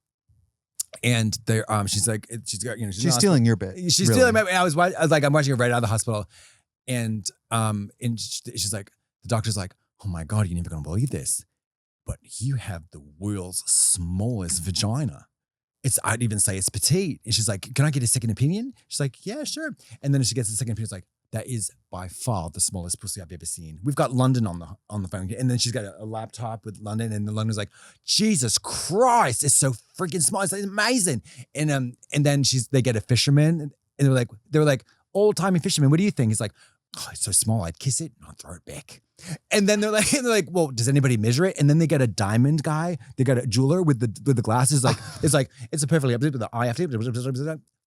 and there, she's got, She's stealing your bit. She's really. stealing my, I'm watching her right out of the hospital. And she's like, the doctor's like, oh my God, you're never going to believe this. But you have the world's smallest vagina. I'd even say it's petite. And she's like, can I get a second opinion? She's like, yeah, sure. And then she gets a second opinion. It's like, that is by far the smallest pussy I've ever seen. We've got London on the phone. And then she's got a laptop with London. And the London's like, Jesus Christ, it's so freaking small. It's amazing. And then they get a fisherman. And they were like, old timey fisherman. What do you think? He's like, oh, it's so small. I'd kiss it and I'd throw it back. And then they're like, well, does anybody measure it? And then they get a diamond guy. They got a jeweler with the glasses. It's a perfectly with the eye after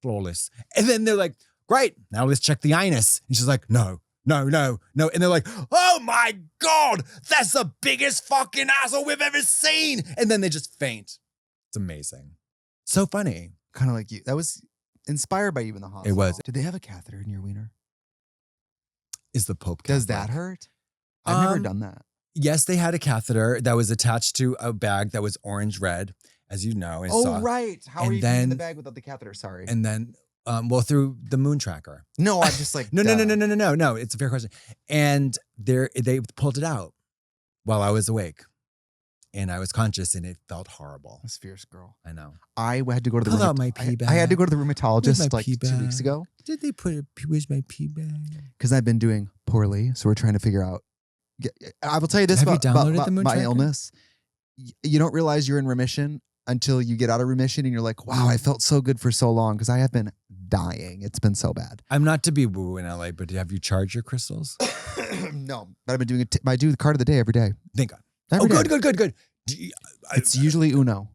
flawless. And then they're like, great. Now let's check the anus. And she's like, no, no. And they're like, oh my God, that's the biggest fucking asshole we've ever seen. And then they just faint. It's amazing. So funny. Kind of like you. That was inspired by you in the hospital. It was. Did they have a catheter in your wiener? Is the Pope Does Catholic? that hurt? I've never done that. Yes, they had a catheter that was attached to a bag that was orange-red, as you know. Right. How are you in the bag without the catheter? Sorry. And then, through the moon tracker. No, I'm just like, No. It's a fair question. And they pulled it out while I was awake. And I was conscious and it felt horrible. That's fierce, girl. I know. I had to go to the Pull out my pee bag. I had to go to the rheumatologist Where's my like pee 2 weeks bag? ago. Did they where's my pee bag? Because I've been doing poorly. So we're trying to figure out. I will tell you this Have you about, downloaded about the moon my tracker? illness. You don't realize you're in remission until you get out of remission and you're like, wow, I felt so good for so long because I have been dying. It's been so bad. I'm not to be woo in LA, but have you charged your crystals? No, but I've been doing it. I do the card of the day every day. Thank God. Every day. Good. It's usually Uno.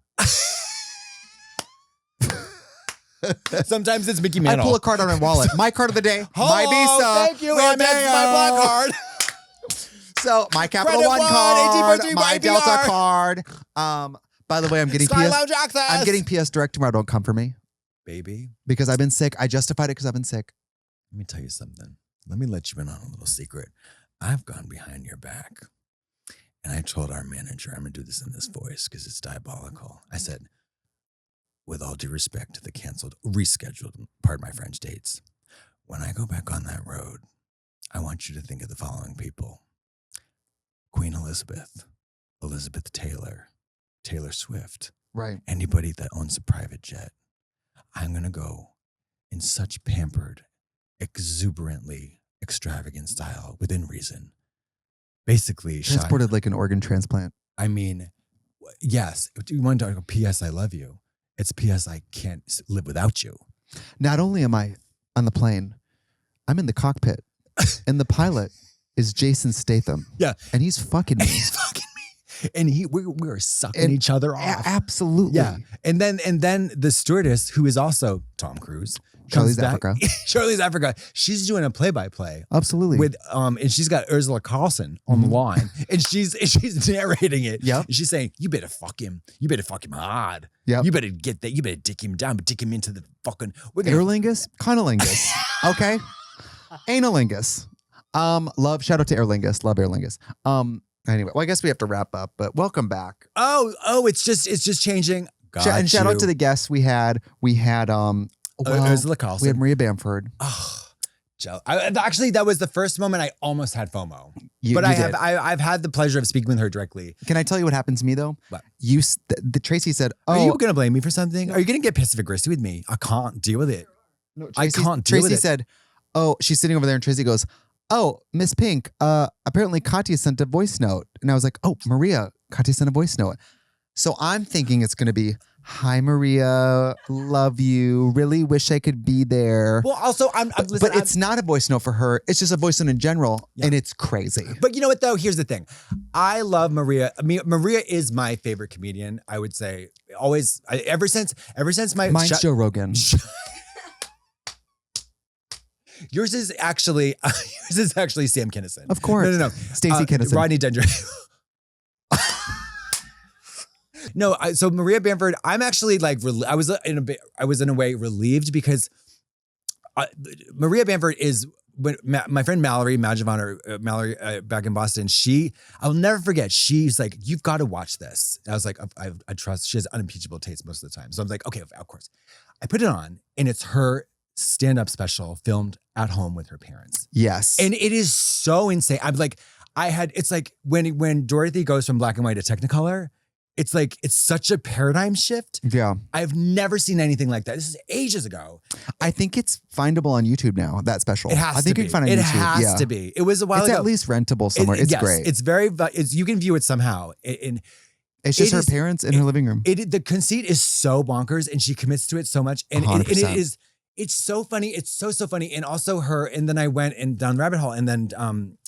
Sometimes it's Mickey Mantle. I pull a card out of my wallet. My card of the day. My Visa. Thank you. And that's my black card. So my Capital Credit One One, card, 18.3 my IPR. Delta card. By the way, I'm getting Sky PS. Lounge access. I'm getting PS Direct tomorrow. Don't come for me Baby, because I've been sick. I justified it because I've been sick. let me tell you something. Let me let you in on a little secret. I've gone behind your back. And I told our manager, I'm going to do this in this voice because it's diabolical. I said, with all due respect to the rescheduled, pardon my French dates, when I go back on that road, I want you to think of the following people. Queen Elizabeth, Elizabeth Taylor, Taylor Swift, Right. anybody that owns a private jet. I'm going to go in such pampered, exuberantly extravagant style within reason. Basically, Transported like an organ transplant. I mean, yes. If you want to talk P.S. I love you, it's P.S. I can't live without you. Not only am I on the plane, I'm in the cockpit, and the pilot is Jason Statham. Yeah. And he's fucking me. He's fucking me. And we are sucking each other off. Absolutely. Yeah. And then the stewardess, who is also Tom Cruise, Charlie's comes back. Africa. Charlie's Africa. She's doing a play-by-play. Absolutely. With and she's got Ursula Carlson on the line, and she's narrating it. Yep. And she's saying, "You better fuck him. You better fuck him hard. Yep. You better get that. You better dick him down, but dick him into the fucking. We're Aer gonna lingus, conolingus. Okay. Analingus. Love. Shout out to Aer lingus. Love Aer lingus. Anyway, well, I guess we have to wrap up. But welcome back. it's just changing. And shout out to the guests we had. We had Ursula Carlson. We had Maria Bamford. Oh, actually, that was the first moment I almost had FOMO. You did. I've had the pleasure of speaking with her directly. Can I tell you what happened to me though? What? The Tracy said, "Oh, Are you going to blame me for something? Are you going to get passive aggressive with me? I can't deal with it. No, I can't deal with Tracy it." said, "Oh, she's sitting over there," and Tracy goes, "Oh, Miss Pink. Apparently Katya sent a voice note," and I was like, "Oh, Maria, Katya sent a voice note." So I'm thinking it's going to be, "Hi, Maria, love you. Really wish I could be there." Well, also, But it's not a voice note for her. It's just a voice note in general, and it's crazy. But you know what, though? Here's the thing. I love Maria. I mean, Maria is my favorite comedian, I would say. Always, ever since my... Mine's Joe Rogan. Yours is actually Sam Kinison. Of course. No. Stacey Kinison. Rodney Dendry. No, so Maria Bamford, I'm actually like, I was in a way relieved because Maria Bamford is, when my friend Mallory Magivon, Mallory back in Boston, I'll never forget, she's like, "You've got to watch this." And I was like, I trust, she has unimpeachable taste most of the time. So I'm like, okay, of course. I put it on and it's her stand-up special filmed at home with her parents. Yes. And it is so insane. I'm like, it's like when Dorothy goes from black and white to Technicolor, it's like, it's such a paradigm shift. Yeah. I've never seen anything like that. This is ages ago. I think it's findable on YouTube now, that special. It has I think to you be. can find it on It YouTube. has to be. It was a while It's ago. at least rentable somewhere. It's yes, great. It's you can view it somehow. It's just her parents in her living room. The conceit is so bonkers and she commits to it so much. And it's so funny. It's so funny. And also and then I went and down the rabbit hole and then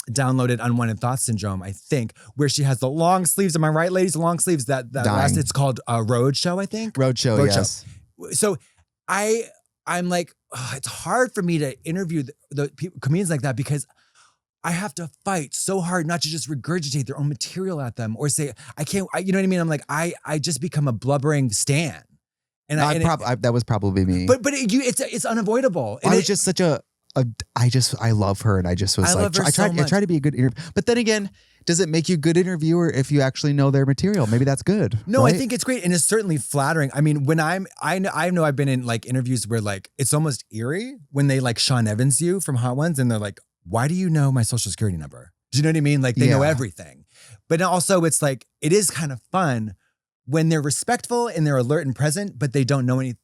downloaded Unwanted Thoughts Syndrome, I think, where she has the long sleeves. Am I right, ladies? The long sleeves that last, it's called Roadshow, I think. Roadshow, yes. So I'm like, it's hard for me to interview the comedians like that because I have to fight so hard not to just regurgitate their own material at them or say, I can't, you know what I mean? I'm like, I just become a blubbering stan. And that was probably me. But it's unavoidable. And I was just such I love her, and I just was I try to be a good interviewer. But then again, does it make you a good interviewer if you actually know their material? Maybe that's good. No, right? I think it's great, and it's certainly flattering. I mean, when I know I've been in like interviews where like it's almost eerie when they like Sean Evans you from Hot Ones, and they're like, "Why do you know my social security number?" Do you know what I mean? Like they know everything. But also, it's like it is kind of fun when they're respectful and they're alert and present, but they don't know any.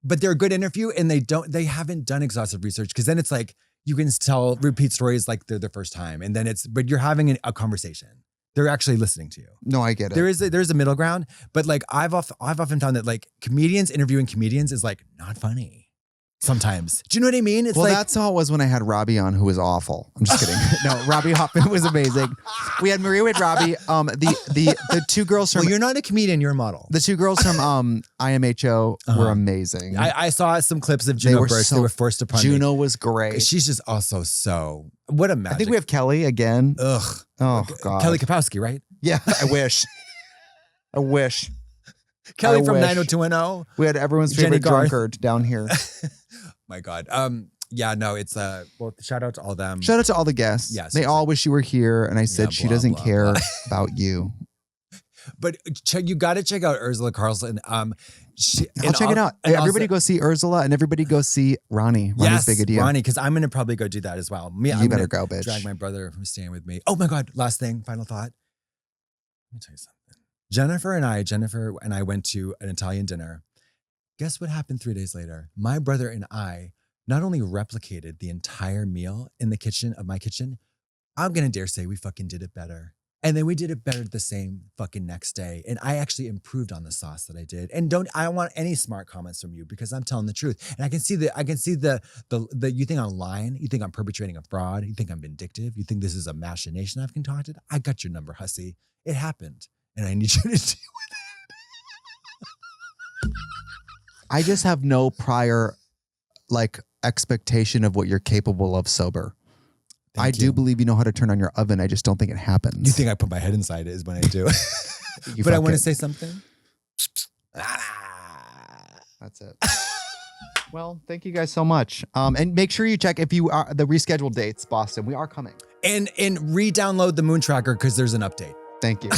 But they're a good interview, and they haven't done exhaustive research, because then it's like you can tell repeat stories like they're the first time, and then but you're having a conversation. They're actually listening to you. No, I get it. There's a middle ground, but like I've often found that like comedians interviewing comedians is like not funny sometimes. Do you know what I mean? It's that's how it was when I had Robbie on, who was awful. I'm just kidding. No, Robbie Hoffman was amazing. We had Maria with Robbie. The two girls from. Well, you're not a comedian. You're a model. The two girls from IMHO were amazing. I saw some clips of Juno Burst. They were forced upon me. Juno was great. She's just also so what a magic. I think we have Kelly again. Ugh. Oh God. Kelly Kapowski, right? Yeah. I wish. Kelly from 90210. We had everyone's favorite drunkard down here. My God. Yeah, no, it's well, shout out to all them. Shout out to all the guests. Yes. They all wish you were here, and I said she doesn't care about you. But you got to check out Ursula Carlson. I'll check it out. Everybody go see Ursula, and everybody go see Ronnie. Ronnie's big idea. Ronnie, because I'm going to probably go do that as well. You better go, bitch. Drag my brother who's staying with me. Oh my God. Last thing, final thought. Let me tell you something. Jennifer and I went to an Italian dinner. Guess what happened 3 days later? My brother and I not only replicated the entire meal in the kitchen of my kitchen, I'm going to dare say we fucking did it better. And then we did it better the same fucking next day. And I actually improved on the sauce that I did. And I don't want any smart comments from you, because I'm telling the truth. And I can see the you think I'm lying, you think I'm perpetrating a fraud, you think I'm vindictive, you think this is a machination I've concocted. I got your number, hussy. It happened. And I need you to deal with it. I just have no prior expectation of what you're capable of sober. I do believe you know how to turn on your oven. I just don't think it happens. You think I put my head inside it is when I do. But I want to say something. That's it. Well, thank you guys so much. And make sure you check if you are the rescheduled dates, Boston. We are coming. And re-download the Moon Tracker, because there's an update. Thank you.